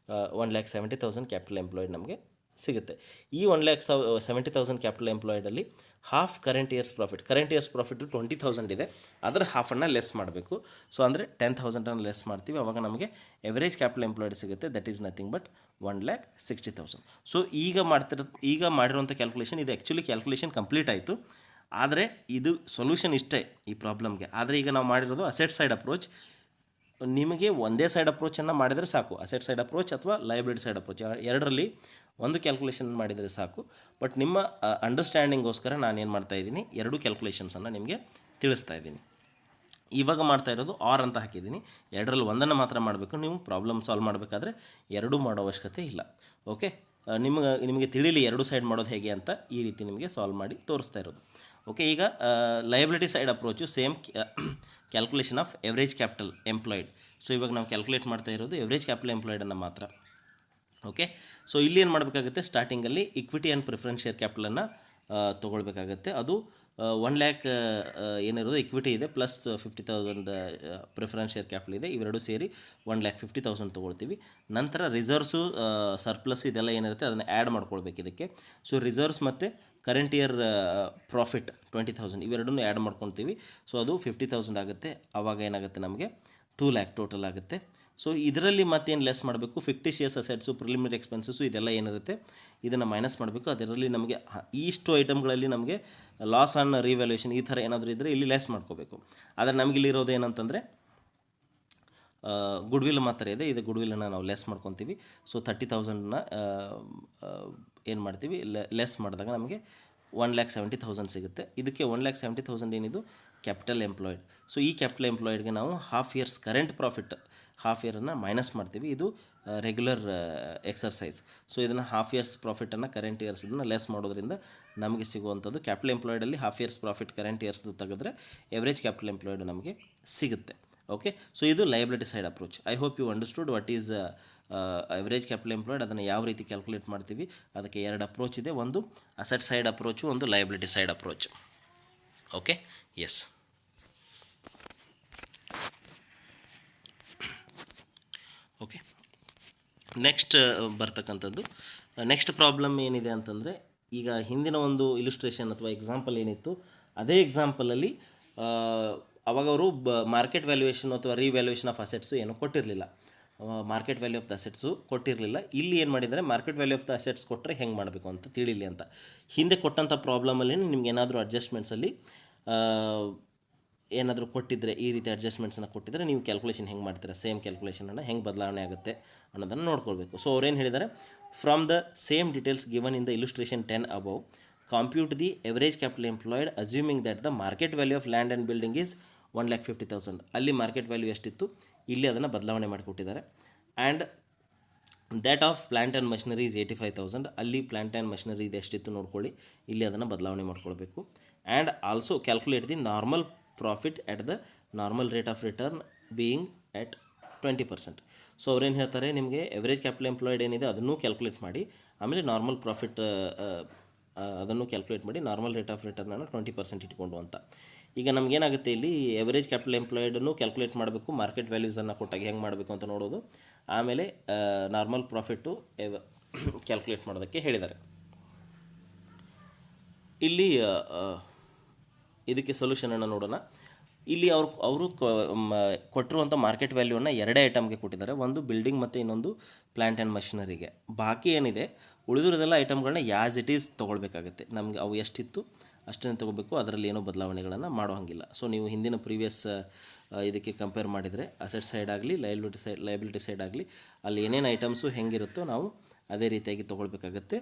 1,70,000 ಕ್ಯಾಪಿಟಲ್ ಎಂಪ್ಲಾಯ್ಡ್ ನಮಗೆ ಸಿಗುತ್ತೆ. ಈ 1,70,000 ಕ್ಯಾಪಿಟಲ್ ಎಂಪ್ಲಾಯ್ಡಲ್ಲಿ ಹಾಫ್ ಕರೆಂಟ್ ಇಯರ್ಸ್ ಪ್ರಾಫಿಟ್ 20,000 ಇದೆ, ಅದರ ಹಾಫನ್ನು ಲೆಸ್ ಮಾಡಬೇಕು. ಸೊ ಅಂದರೆ 10,000 ಲೆಸ್ ಮಾಡ್ತೀವಿ, ಆವಾಗ ನಮಗೆ ಎವರೇಜ್ ಕ್ಯಾಪಿಟಲ್ ಎಂಪ್ಲಾಯ್ಡ್ ಸಿಗುತ್ತೆ. That is nothing but 1,60,000. So ಈಗ ಮಾಡಿರುವಂಥ ಕ್ಯಾಲ್ಕುಲೇಷನ್ ಇದು ಆ್ಯಕ್ಚುಲಿ ಕ್ಯಾಲ್ಕುಲೇಷನ್ ಕಂಪ್ಲೀಟ್ ಆಯಿತು. ಆದರೆ ಇದು ಸೊಲ್ಯೂಷನ್ ಇಷ್ಟೇ ಈ ಪ್ರಾಬ್ಲಮ್ಗೆ. ಆದರೆ ಈಗ ನಾವು ಮಾಡಿರೋದು ಅಸೆಟ್ ಸೈಡ್ ಅಪ್ರೋಚ್. ನಿಮಗೆ ಒಂದೇ ಸೈಡ್ ಅಪ್ರೋಚನ್ನು ಮಾಡಿದರೆ ಸಾಕು, ಅಸೆಟ್ ಸೈಡ್ ಅಪ್ರೋಚ್ ಅಥವಾ ಲಯಬಿಲಿಟಿ ಸೈಡ್ ಅಪ್ರೋಚ್, ಎರಡರಲ್ಲಿ ಒಂದು ಕ್ಯಾಲ್ಕುಲೇಷನ್ ಮಾಡಿದರೆ ಸಾಕು. ಬಟ್ ನಿಮ್ಮ ಅಂಡರ್ಸ್ಟ್ಯಾಂಡಿಂಗೋಸ್ಕರ ನಾನೇನು ಮಾಡ್ತಾಯಿದ್ದೀನಿ, ಎರಡು ಕ್ಯಾಲ್ಕುಲೇಷನ್ಸನ್ನು ನಿಮಗೆ ತಿಳಿಸ್ತಾ ಇದ್ದೀನಿ. ಇವಾಗ ಮಾಡ್ತಾ ಇರೋದು ಆರ್ ಅಂತ ಹಾಕಿದ್ದೀನಿ, ಎರಡರಲ್ಲಿ ಒಂದನ್ನು ಮಾತ್ರ ಮಾಡಬೇಕು. ನೀವು ಪ್ರಾಬ್ಲಮ್ ಸಾಲ್ವ್ ಮಾಡಬೇಕಾದ್ರೆ ಎರಡೂ ಮಾಡೋ ಅವಶ್ಯಕತೆ ಇಲ್ಲ. ಓಕೆ, ನಿಮಗೆ ತಿಳಿಲಿ ಎರಡು ಸೈಡ್ ಮಾಡೋದು ಹೇಗೆ ಅಂತ ಈ ರೀತಿ ನಿಮಗೆ ಸಾಲ್ವ್ ಮಾಡಿ ತೋರಿಸ್ತಾ ಇರೋದು. ಓಕೆ, ಈಗ liability side approach same calculation of average capital employed. So ಇವಾಗ ನಾವು ಕ್ಯಾಲ್ಕುಲೇಟ್ ಮಾಡ್ತಾ ಇರೋದು ಎವರೇಜ್ ಕ್ಯಾಪಿಟಲ್ ಎಂಪ್ಲಾಯ್ಡನ್ನು ಮಾತ್ರ. ಓಕೆ, ಸೊ ಇಲ್ಲಿ ಏನು ಮಾಡಬೇಕಾಗುತ್ತೆ, ಸ್ಟಾರ್ಟಿಂಗಲ್ಲಿ ಇಕ್ವಿಟಿ ಆ್ಯಂಡ್ ಪ್ರಿಫರೆನ್ಸ್ ಶೇರ್ ಕ್ಯಾಪಿಟಲನ್ನು ತೊಗೊಳ್ಬೇಕಾಗತ್ತೆ. ಅದು 1,00,000 ಏನಿರೋದು ಇಕ್ವಿಟಿ ಇದೆ, ಪ್ಲಸ್ 50,000 ಪ್ರಿಫರೆನ್ಸ್ ಶೇರ್ ಕ್ಯಾಪಿಟಲ್ ಇದೆ. ಇವೆರಡು ಸೇರಿ 1,50,000 ತೊಗೊಳ್ತೀವಿ. ನಂತರ ರಿಸರ್ವ್ಸು, ಸರ್ಪ್ಲಸ್ ಇದೆಲ್ಲ ಏನಿರುತ್ತೆ ಅದನ್ನು ಆ್ಯಡ್ ಮಾಡ್ಕೊಳ್ಬೇಕು ಇದಕ್ಕೆ. ಸೊ ರಿಸರ್ವ್ಸ್ ಮತ್ತು ಕರೆಂಟ್ ಇಯರ್ ಪ್ರಾಫಿಟ್ 20,000 ಇವೆರಡನ್ನೂ ಆ್ಯಡ್ ಮಾಡ್ಕೊತೀವಿ. ಸೊ ಅದು 50,000 ಆಗುತ್ತೆ. ಆವಾಗ ಏನಾಗುತ್ತೆ, ನಮಗೆ 2,00,000 ಟೋಟಲ್ ಆಗುತ್ತೆ. ಸೊ ಇದರಲ್ಲಿ ಮತ್ತೇನು ಲೆಸ್ ಮಾಡಬೇಕು, ಫಿಕ್ಟಿಷಿಯಸ್ ಅಸೆಟ್ಸು, ಪ್ರಿಲಿಮಿನರಿ ಎಕ್ಸ್ಪೆನ್ಸಸ್ಸು ಇದೆಲ್ಲ ಏನಿರುತ್ತೆ ಇದನ್ನು ಮೈನಸ್ ಮಾಡಬೇಕು. ಅದರಲ್ಲಿ ನಮಗೆ ಇಷ್ಟು ಐಟಮ್ಗಳಲ್ಲಿ ನಮಗೆ ಲಾಸ್ ಆನ್ ರಿವ್ಯಾಲ್ಯೂಯೇಷನ್ ಈ ಥರ ಏನಾದರೂ ಇದ್ದರೆ ಇಲ್ಲಿ ಲೆಸ್ ಮಾಡ್ಕೋಬೇಕು. ಆದರೆ ನಮಗಿಲ್ಲಿರೋದು ಏನಂತಂದರೆ ಗುಡ್ವಿಲ್ ಮಾತ್ರ ಇದೆ. ಇದು ಗುಡ್ವಿಲನ್ನು ನಾವು ಲೆಸ್ ಮಾಡ್ಕೊತೀವಿ. ಸೊ 30,000ನ ಏನು ಮಾಡ್ತೀವಿ, ಲೆಸ್ ಮಾಡಿದಾಗ ನಮಗೆ 1,70,000 ಸಿಗುತ್ತೆ. ಇದಕ್ಕೆ 1,70,000 ಏನಿದು ಕ್ಯಾಪಿಟಲ್ ಎಂಪ್ಲಾಯ್ಡ್. ಸೊ ಈ ಕ್ಯಾಪಿಟಲ್ ಎಂಪ್ಲಾಯ್ಡ್ಗೆ ನಾವು half years current profit half ಇಯರನ್ನು ಮೈನಸ್ ಮಾಡ್ತೀವಿ. ಇದು ರೆಗ್ಯುಲರ್ ಎಕ್ಸರ್ಸೈಸ್. ಸೊ ಇದನ್ನು half years profit current years ಇದನ್ನು ಲೆಸ್ ಮಾಡೋದ್ರಿಂದ ನಮಗೆ ಸಿಗುವಂಥದ್ದು ಕ್ಯಾಪಿಟಲ್ ಎಂಪ್ಲಾಯ್ಡಲ್ಲಿ ಹಾಫ್ ಇಯರ್ಸ್ ಪ್ರಾಫಿಟ್ ಕರೆಂಟ್ ಇಯರ್ಸ್ದು ತೆಗೆದ್ರೆ ಎವರೇಜ್ ಕ್ಯಾಪಿಟಲ್ ಎಂಪ್ಲಾಯ್ಡ್ ನಮಗೆ ಸಿಗುತ್ತೆ. ಓಕೆ, ಸೊ ಇದು liability side approach. I hope you understood what is average capital employed. ಅದನ್ನು ಯಾವ ರೀತಿ ಕ್ಯಾಲ್ಕುಲೇಟ್ ಮಾಡ್ತೀವಿ, ಅದಕ್ಕೆ ಎರಡು ಅಪ್ರೋಚ್ ಇದೆ, ಒಂದು ಅಸೆಟ್ ಸೈಡ್ ಅಪ್ರೋಚು, ಒಂದು liability side approach. Okay, yes. Okay, next ಬರ್ತಕ್ಕಂಥದ್ದು ನೆಕ್ಸ್ಟ್ ಪ್ರಾಬ್ಲಮ್ ಏನಿದೆ ಅಂತಂದರೆ, ಈಗ ಹಿಂದಿನ ಒಂದು ಇಲಿಸ್ಟ್ರೇಷನ್ ಅಥವಾ ಎಕ್ಸಾಂಪಲ್ ಏನಿತ್ತು ಅದೇ ಎಕ್ಸಾಂಪಲಲ್ಲಿ ಅವಾಗ ಅವರು ಮಾರ್ಕೆಟ್ ವ್ಯಾಲ್ಯೂಯೇಷನ್ ಅಥವಾ ರಿವ್ಯಾಲ್ಯೂಯೇಷನ್ ಆಫ್ ಅಸೆಟ್ಸು ಏನೂ ಕೊಟ್ಟಿರಲಿಲ್ಲ, market value of the assets ಕೊಟ್ಟಿರಲಿಲ್ಲ. ಇಲ್ಲಿ ಏನು ಮಾಡಿದ್ದಾರೆ, market value of the assets ಕೊಟ್ಟರೆ ಹೆಂಗೆ ಮಾಡಬೇಕು ಅಂತ ತಿಳಿಲಿ ಅಂತ. ಹಿಂದೆ ಕೊಟ್ಟಂಥ ಪ್ರಾಬ್ಲಮಲ್ಲಿ ನಿಮ್ಗೆ ಏನಾದರೂ ಅಡ್ಜಸ್ಟ್ಮೆಂಟ್ಸಲ್ಲಿ ಏನಾದರೂ ಕೊಟ್ಟಿದ್ದರೆ, ಈ ರೀತಿ ಅಡ್ಜಸ್ಟ್ಮೆಂಟ್ಸನ್ನು ಕೊಟ್ಟಿದ್ದರೆ ನೀವು ಕ್ಯಾಲ್ಕುಲೇಷನ್ ಹೆಂಗೆ ಮಾಡ್ತೀರಾ, ಸೇಮ್ ಕ್ಯಾಲ್ಕುಲೇಷನನ್ನು ಹೆಂಗೆ ಬದಲಾವಣೆ ಆಗುತ್ತೆ ಅನ್ನೋದನ್ನು ನೋಡ್ಕೊಳ್ಬೇಕು. ಸೊ ಅವ್ರೇನು ಹೇಳಿದ್ದಾರೆ, from the same details given in the illustration 10 above, compute the average capital employed assuming that the market value of land and building is 1,50,000. ಅಲ್ಲಿ ಮಾರ್ಕೆಟ್ ವ್ಯಾಲ್ಯೂ ಎಷ್ಟಿತ್ತು, ಇಲ್ಲಿ ಅದನ್ನು ಬದಲಾವಣೆ ಮಾಡಿಕೊಟ್ಟಿದ್ದಾರೆ. And that of plant and machinery is 85,000. ಅಲ್ಲಿ plant and machinery ಇದು ಎಷ್ಟಿತ್ತು ನೋಡ್ಕೊಳ್ಳಿ, ಇಲ್ಲಿ ಅದನ್ನು ಬದಲಾವಣೆ ಮಾಡ್ಕೊಳ್ಬೇಕು. And also calculate the normal profit at the normal rate of return being at 20%. So ಅವ್ರೇನು ಹೇಳ್ತಾರೆ, ನಿಮಗೆ ಎವರೇಜ್ ಕ್ಯಾಪಿಟಲ್ ಎಂಪ್ಲಾಯ್ಡ್ ಏನಿದೆ ಅದನ್ನು ಕ್ಯಾಲ್ಕುಲೇಟ್ ಮಾಡಿ, ಆಮೇಲೆ ನಾರ್ಮಲ್ ಪ್ರಾಫಿಟ್ ಅದನ್ನು ಕ್ಯಾಲ್ಕುಲೇಟ್ ಮಾಡಿ, ನಾರ್ಮಲ್ ರೇಟ್ ಆಫ್ ರಿಟರ್ನನ್ನು 20% ಇಟ್ಕೊಂಡು ಅಂತ. ಈಗ ನಮಗೇನಾಗುತ್ತೆ, ಇಲ್ಲಿ ಎವರೇಜ್ ಕ್ಯಾಪಿಟಲ್ ಎಂಪ್ಲಾಯ್ಡನ್ನು ಕ್ಯಾಲ್ಕುಲೇಟ್ ಮಾಡಬೇಕು, ಮಾರ್ಕೆಟ್ ವ್ಯಾಲ್ಯೂಸನ್ನು ಕೊಟ್ಟಾಗ ಹೆಂಗೆ ಮಾಡಬೇಕು ಅಂತ ನೋಡೋದು, ಆಮೇಲೆ ನಾರ್ಮಲ್ ಪ್ರಾಫಿಟ್ಟು ಕ್ಯಾಲ್ಕುಲೇಟ್ ಮಾಡೋದಕ್ಕೆ ಹೇಳಿದ್ದಾರೆ. ಇಲ್ಲಿ ಇದಕ್ಕೆ ಸೊಲ್ಯೂಷನನ್ನು ನೋಡೋಣ. ಇಲ್ಲಿ ಅವರು ಕೊಟ್ಟಿರುವಂಥ ಮಾರ್ಕೆಟ್ ವ್ಯಾಲ್ಯೂವನ್ನು ಎರಡೇ ಐಟಮ್ಗೆ ಕೊಟ್ಟಿದ್ದಾರೆ, ಒಂದು ಬಿಲ್ಡಿಂಗ್ ಮತ್ತು ಇನ್ನೊಂದು ಪ್ಲ್ಯಾಂಟ್ ಆ್ಯಂಡ್ ಮಷಿನರಿಗೆ. ಬಾಕಿ ಏನಿದೆ ಉಳಿದಿರೋದೆಲ್ಲ ಐಟಮ್ಗಳನ್ನ ಯಾಸ್ ಇಟ್ ಈಸ್ ತೊಗೊಳ್ಬೇಕಾಗತ್ತೆ. ನಮಗೆ ಅವು ಎಷ್ಟಿತ್ತು ಅಷ್ಟನ್ನು ತೊಗೋಬೇಕು, ಅದರಲ್ಲಿ ಏನೋ ಬದಲಾವಣೆಗಳನ್ನು ಮಾಡೋ ಹಾಗಿಲ್ಲ. ಸೊ ನೀವು ಹಿಂದಿನ ಪ್ರೀವಿಯಸ್ ಇದಕ್ಕೆ ಕಂಪೇರ್ ಮಾಡಿದರೆ ಅಸೆಟ್ ಸೈಡ್ ಆಗಲಿ ಲಯಬಿಲಿಟಿ ಸೈಡ್ ಆಗಲಿ ಅಲ್ಲಿ ಏನೇನು ಐಟಮ್ಸು ಹೆಂಗಿರುತ್ತೋ ನಾವು ಅದೇ ರೀತಿಯಾಗಿ ತೊಗೊಳ್ಬೇಕಾಗತ್ತೆ.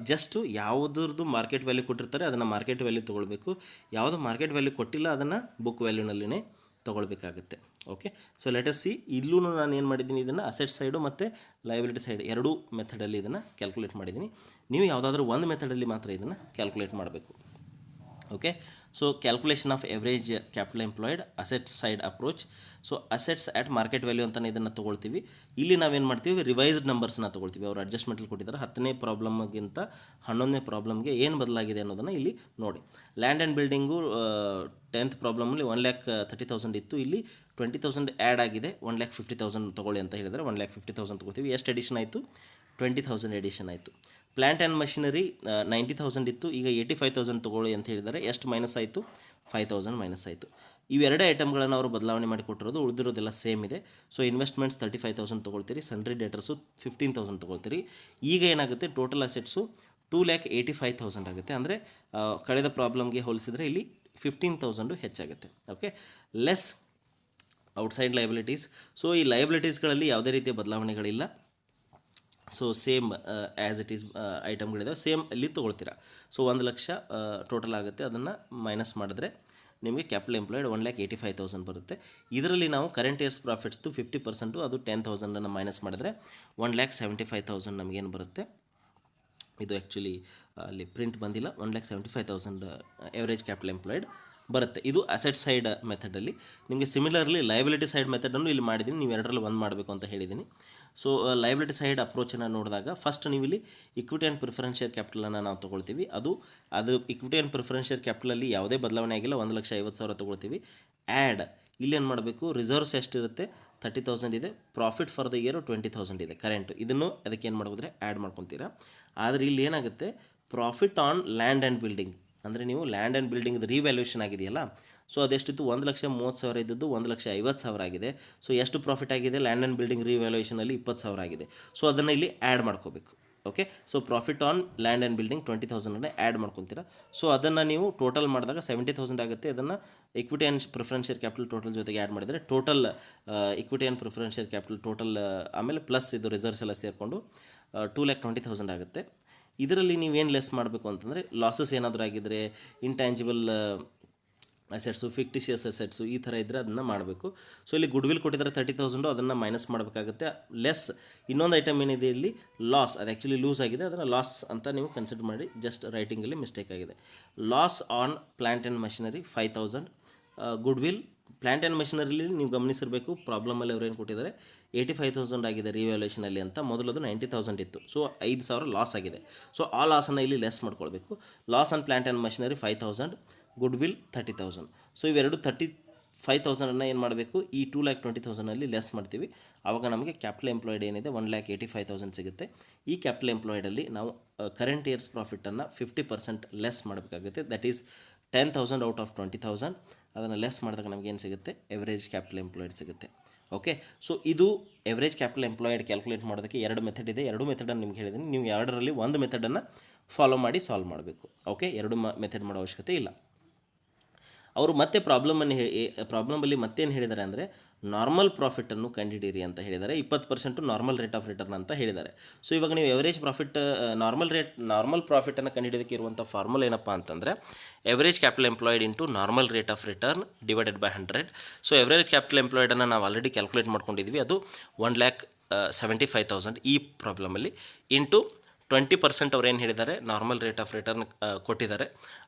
ಜಸ್ಟು ಯಾವುದ್ರದ್ದು ಮಾರ್ಕೆಟ್ ವ್ಯಾಲ್ಯೂ ಕೊಟ್ಟಿರ್ತಾರೆ ಅದನ್ನು ಮಾರ್ಕೆಟ್ ವ್ಯಾಲ್ಯೂ ತೊಗೊಳ್ಬೇಕು, ಯಾವುದು ಮಾರ್ಕೆಟ್ ವ್ಯಾಲ್ಯೂ ಕೊಟ್ಟಿಲ್ಲ ಅದನ್ನು ಬುಕ್ ವ್ಯಾಲ್ಯೂನಲ್ಲಿನೇ ತೊಗೊಳ್ಬೇಕಾಗತ್ತೆ. Okay, so let us see. ಇಲ್ಲೂ ನಾನು ಏನು ಮಾಡಿದ್ದೀನಿ, ಇದನ್ನು ಅಸೆಟ್ ಸೈಡು ಮತ್ತು ಲಯಬಿಲಿಟಿ ಸೈಡ್ ಎರಡೂ ಮೆಥಡಲ್ಲಿ ಇದನ್ನು ಕ್ಯಾಲ್ಕುಲೇಟ್ ಮಾಡಿದ್ದೀನಿ. ನೀವು ಯಾವುದಾದ್ರೂ ಒಂದು ಮೆಥಡಲ್ಲಿ ಮಾತ್ರ ಇದನ್ನು ಕ್ಯಾಲ್ಕುಲೇಟ್ ಮಾಡಬೇಕು. Okay, so calculation of average capital employed asset side approach. So assets at market value ಅಂತಲೇ ಇದನ್ನು ತೊಗೊಳ್ತೀವಿ. ಇಲ್ಲಿ ನಾವೇನು ಮಾಡ್ತೀವಿ, ರಿವೈಸ್ಡ್ ನಂಬರ್ಸ್ನ ತೊಗೊಳ್ತೀವಿ. ಅವರು ಅಡ್ಜಸ್ಟ್ಮೆಂಟಲ್ಲಿ ಕೊಟ್ಟಿದ್ದಾರೆ 10ನೇ ಪ್ರಾಬ್ಲಮ್ಗಿಂತ 11ನೇ ಪ್ರಾಬ್ಲಮ್ಗೆ ಏನು ಬದಲಾಗಿದೆ ಅನ್ನೋದನ್ನು ಇಲ್ಲಿ ನೋಡಿ. ಲ್ಯಾಂಡ್ ಆ್ಯಂಡ್ ಬಿಲ್ಡಿಂಗು 10th ಪ್ರಾಬ್ಲಮಲ್ಲಿ 1,30,000 ಇತ್ತು, ಇಲ್ಲಿ 20,000 ಆ್ಯಡ್ ಆಗಿದೆ, 1,50,000 ತೊಗೊಳ್ಳಿ ಅಂತ ಹೇಳಿದರೆ 1,50,000 ತೊಗೋತೀವಿ. ಎಷ್ಟು ಎಡಿಷನ್ ಆಯಿತು, 20,000 ಎಡಿಷನ್ ಆಯಿತು. ಪ್ಲ್ಯಾಂಟ್ ಆ್ಯಂಡ್ ಮಷಿನರಿ 90,000 ಇತ್ತು, ಈಗ 85,000 ತೊಗೊಳ್ಳಿ ಅಂತ ಹೇಳಿದ್ದಾರೆ. ಎಷ್ಟು ಮೈನಸ್ ಆಯಿತು, 5,000 ಮೈನಸ್ ಆಯಿತು. ಇವೆರಡೇ ಐಟಮ್ಗಳನ್ನು ಅವರು ಬದಲಾವಣೆ ಮಾಡಿಕೊಟ್ಟಿರೋದು, ಉಳಿದಿರೋದೆಲ್ಲ ಸೇಮ್ ಇದೆ. ಸೊ ಇನ್ವೆಸ್ಟ್ಮೆಂಟ್ಸ್ 35,000 ತೊಗೊಳ್ತೀರಿ, ಸನ್ರಿ ಡೇಟರ್ಸು 15,000 ತೊಗೊಳ್ತೀರಿ. ಈಗ ಏನಾಗುತ್ತೆ, ಟೋಟಲ್ ಅಸೆಟ್ಸು 2,85,000 ಆಗುತ್ತೆ. ಅಂದರೆ ಕಳೆದ ಪ್ರಾಬ್ಲಮ್ಗೆ ಹೋಲಿಸಿದರೆ ಇಲ್ಲಿ 15,000 ಹೆಚ್ಚಾಗುತ್ತೆ. Okay, less outside liabilities. So ಈ ಲಯಬಿಲಿಟೀಸ್ಗಳಲ್ಲಿ ಯಾವುದೇ ರೀತಿಯ ಬದಲಾವಣೆಗಳಿಲ್ಲ. So same as it is ಐಟಮ್ಗಳಿದಾವೆ, ಸೇಮ್ ಅಲ್ಲಿ ತೊಗೊಳ್ತೀರಾ. ಸೊ 1,00,000 ಟೋಟಲ್ ಆಗುತ್ತೆ, ಅದನ್ನು ಮೈನಸ್ ಮಾಡಿದ್ರೆ ನಿಮಗೆ ಕ್ಯಾಪಿಟಲ್ ಎಂಪ್ಲಾಯ್ಡ್ 1,85,000 ಬರುತ್ತೆ. ಇದರಲ್ಲಿ ನಾವು ಕರೆಂಟ್ ಇಯರ್ಸ್ ಪ್ರಾಫಿಟ್ಸ್ದು 50% ಅದು 10,000 ಮೈನಸ್ ಮಾಡಿದ್ರೆ 1,75,000 ನಮಗೇನು ಬರುತ್ತೆ. ಇದು ಆ್ಯಕ್ಚುಲಿ ಅಲ್ಲಿ ಪ್ರಿಂಟ್ ಬಂದಿಲ್ಲ. 1,75,000 ಎವರೇಜ್ ಕ್ಯಾಪಿಟಲ್ ಎಂಪ್ಲಾಯ್ಡ್ ಬರುತ್ತೆ. ಇದು ಅಸೆಟ್ ಸೈಡ್ ಮೆಥಡಲ್ಲಿ. ನಿಮಗೆ ಸಿಮಿಲರ್ಲಿ ಲಯಬಿಲಿಟಿ ಸೈಡ್ ಮೆಥಡನ್ನು ಇಲ್ಲಿ ಮಾಡಿದ್ದೀನಿ. ನೀವು ಎರಡರಲ್ಲಿ ಒಂದು ಮಾಡಬೇಕು ಅಂತ ಹೇಳಿದ್ದೀನಿ. ಸೊ ಲಯಬಿಲಿಟಿ ಸೈಡ್ ಅಪ್ರೋಚನ್ನು ನೋಡಿದಾಗ ಫಸ್ಟ್ ನೀವು ಇಲ್ಲಿ ಇಕ್ವಿಟಿ ಆ್ಯಂಡ್ ಪ್ರಿಫರೆನ್ಸ್ ಶೇರ್ ಕ್ಯಾಪಿಟಲನ್ನು ನಾವು ತೊಗೊಳ್ತೀವಿ. ಅದು ಇಕ್ವಿಟಿ ಆ್ಯಂಡ್ ಪ್ರಿಫರೆನ್ಸ್ ಶೇರ್ ಕ್ಯಾಪಿಟಲಲ್ಲಿ ಯಾವುದೇ ಬದಲಾವಣೆ ಆಗಿಲ್ಲ. 1,50,000 ತೊಗೊಳ್ತೀವಿ. ಆ್ಯಡ್ ಇಲ್ಲಿ ಏನು ಮಾಡಬೇಕು, ರಿಸರ್ವ್ಸ್ ಎಷ್ಟಿರುತ್ತೆ 30,000 ಇದೆ, ಪ್ರಾಫಿಟ್ ಫಾರ್ ದ ಇಯರ್ 20,000 ಇದೆ ಕರೆಂಟು. ಇದನ್ನು ಅದಕ್ಕೆ ಏನು ಮಾಡ್ಬೋದ್ರೆ ಆ್ಯಡ್ ಮಾಡ್ಕೊತೀರಾ. ಆದರೆ ಇಲ್ಲಿ ಏನಾಗುತ್ತೆ, profit on land and building ಅಂದರೆ ನೀವು ಲ್ಯಾಂಡ್ ಆ್ಯಂಡ್ ಬಿಲ್ಡಿಂಗ್ದು ರಿವ್ಯಾಲ್ಯೂಷನ್ ಆಗಿದೆಯಲ್ಲ, ಸೊ ಅದೆಷ್ಟಿತ್ತು 1,30,000 ಇದ್ದದ್ದು 1,50,000 ಆಗಿದೆ. ಸೊ ಎಷ್ಟು ಪ್ರಾಫಿಟ್ ಆಗಿದೆ ಲ್ಯಾಂಡ್ ಆ್ಯಂಡ್ ಬಿಲ್ಡಿಂಗ್ ರಿವ್ಯಾಲ್ಯೂಷನಲ್ಲಿ 20,000 ಆಗಿದೆ. ಸೊ ಅದನ್ನು ಇಲ್ಲಿ ಆ್ಯಡ್ ಮಾಡ್ಕೋಬೇಕು. Okay, so profit on land and building 20,000 add ಮಾಡ್ಕೊತೀರಾ. ಸೊ ಅದನ್ನು ನೀವು ಟೋಟಲ್ ಮಾಡಿದಾಗ 70,000 ಆಗುತ್ತೆ. ಅದನ್ನು equity and preference share capital total ಜೊತೆಗೆ ಆ್ಯಡ್ ಮಾಡಿದರೆ total equity and preference share capital total ಆಮೇಲೆ ಪ್ಲಸ್ ಇದು ರಿಸರ್ವ್ಸ್ ಎಲ್ಲ ಸೇರಿಕೊಂಡು 2,20,000 ಆಗುತ್ತೆ. ಇದರಲ್ಲಿ ನೀವೇನು ಲೆಸ್ ಮಾಡಬೇಕು ಅಂತಂದರೆ ಲಾಸಸ್ ಏನಾದರೂ ಆಗಿದ್ದರೆ, ಇಂಟ್ಯಾಂಜಿಬಲ್ ಅಸೆಟ್ಸು, ಫಿಕ್ಟಿಷಿಯಸ್ ಅಸೆಟ್ಸು ಈ ಥರ ಇದ್ದರೆ ಅದನ್ನು ಮಾಡಬೇಕು. ಸೊ ಇಲ್ಲಿ ಗುಡ್ ವಿಲ್ ಕೊಟ್ಟಿದ್ದಾರೆ 30,000, ಅದನ್ನು ಮೈನಸ್ ಮಾಡಬೇಕಾಗುತ್ತೆ. ಲೆಸ್ ಇನ್ನೊಂದು ಐಟಮ್ ಏನಿದೆ ಇಲ್ಲಿ ಲಾಸ್, ಅದು ಆ್ಯಕ್ಚುಲಿ ಲೂಸ್ ಆಗಿದೆ, ಅದನ್ನು ಲಾಸ್ ಅಂತ ನೀವು ಕನ್ಸಿಡರ್ ಮಾಡಿ. ಜಸ್ಟ್ ರೈಟಿಂಗಲ್ಲಿ ಮಿಸ್ಟೇಕ್ ಆಗಿದೆ. Loss on plant and machinery 5,000. Goodwill plant and ಮಷಿನರಿಲಿ ನೀವು ಗಮನಿಸಿರಬೇಕು, ಪ್ರಾಬ್ಲಮಲ್ಲಿ ಅವ್ರು ಏನು ಕೊಟ್ಟಿದ್ದಾರೆ 85,000 ಆಗಿದೆ ರಿವ್ಯಾಲ್ಯೂಷನಲ್ಲಿ ಅಂತ. ಮೊದಲದು 90,000 ಇತ್ತು. ಸೊ 5,000 ಲಾಸ್ ಆಗಿದೆ. ಸೊ ಆ ಲಾಸನ್ನು ಇಲ್ಲಿ ಲೆಸ್ ಮಾಡ್ಕೊಳ್ಬೇಕು. Loss on plant and machinery 5,000, good will 30,000. So ಇವೆರಡು 35,000 ಏನು ಮಾಡಬೇಕು, ಈ 2,20,000 ಲೆಸ್ ಮಾಡ್ತೀವಿ. ಆವಾಗ ನಮಗೆ ಕ್ಯಾಪಿಟಲ್ ಎಂಪ್ಲಾಯ್ಡ್ ಏನಿದೆ 1,85,000 ಸಿಗುತ್ತೆ. ಈ ಕ್ಯಾಪಿಟಲ್ ಎಂಪ್ಲಾಯ್ಡಲ್ಲಿ ನಾವು ಕರೆಂಟ್ ಇಯರ್ಸ್ ಪ್ರಾಫಿಟನ್ನು 50% ಲೆಸ್ ಮಾಡಬೇಕಾಗುತ್ತೆ. That is 10,000 out of 20,000. ಅದನ್ನು ಲೆಸ್ ಮಾಡಿದಾಗ ನಮಗೇನು ಸಿಗುತ್ತೆ, ಎವರೇಜ್ ಕ್ಯಾಪಿಟಲ್ ಎಂಪ್ಲಾಯ್ಡ್ ಸಿಗುತ್ತೆ. ಓಕೆ, ಸೊ ಇದು ಎವರೇಜ್ ಕ್ಯಾಪಿಟಲ್ ಎಂಪ್ಲಾಯ್ಡ್ ಕ್ಯಾಲ್ಕುಲೇಟ್ ಮಾಡೋದಕ್ಕೆ 2 ಮೆಥಡ್ ಇದೆ. 2 ಮೆಥಡನ್ನು ನಿಮ್ಗೆ ಹೇಳಿದ್ದೀನಿ. ನೀವು ಎರಡರಲ್ಲಿ ಒಂದು ಮೆಥಡನ್ನು ಫಾಲೋ ಮಾಡಿ ಸಾಲ್ವ್ ಮಾಡಬೇಕು. ಓಕೆ, 2 ಮೆಥಡ್ ಮಾಡೋ ಅವಶ್ಯಕತೆ ಇಲ್ಲ. ಅವರು ಮತ್ತೆ ಪ್ರಾಬ್ಲಮಲ್ಲಿ ಮತ್ತೇನು ಹೇಳಿದ್ದಾರೆ ಅಂದರೆ ನಾರ್ಮಲ್ ಪ್ರಾಫಿಟನ್ನು ಕಂಡುಹಿಡಿಯಿರಿ ಅಂತ ಹೇಳಿದ್ದಾರೆ. 20% ನಾರ್ಮಲ್ ರೇಟ್ ಆಫ್ ರಿಟರ್ನ್ ಅಂತ ಹೇಳಿದ್ದಾರೆ. ಸೊ ಇವಾಗ ನೀವು ಎವರೇಜ್ ಪ್ರಾಫಿಟ್ ನಾರ್ಮಲ್ ಪ್ರಾಫಿಟನ್ನು ಕಂಡುಹಿಡಿಯೋದಕ್ಕೆ ಇರುವಂಥ ಫಾರ್ಮುಲಾ ಏನಪ್ಪ ಅಂತಂದರೆ average capital employed into normal rate of return divided by 100. So average capital ಎಂಪ್ಲಾಯ್ಡನ್ನು ನಾವು ಆಲ್ರೆಡಿ ಕ್ಯಾಲ್ಕುಲೇಟ್ ಮಾಡ್ಕೊಂಡಿದ್ವಿ. ಅದು 1,75,000 ಈ ಪ್ರಾಬ್ಲಮಲ್ಲಿ ಇಂಟು 20% ಅವ್ರು ಏನು ಹೇಳಿದ್ದಾರೆ ನಾರ್ಮಲ್ ರೇಟ್ ಆಫ್ ರಿಟರ್ನ್ ಕೊಟ್ಟಿದ್ದಾರೆ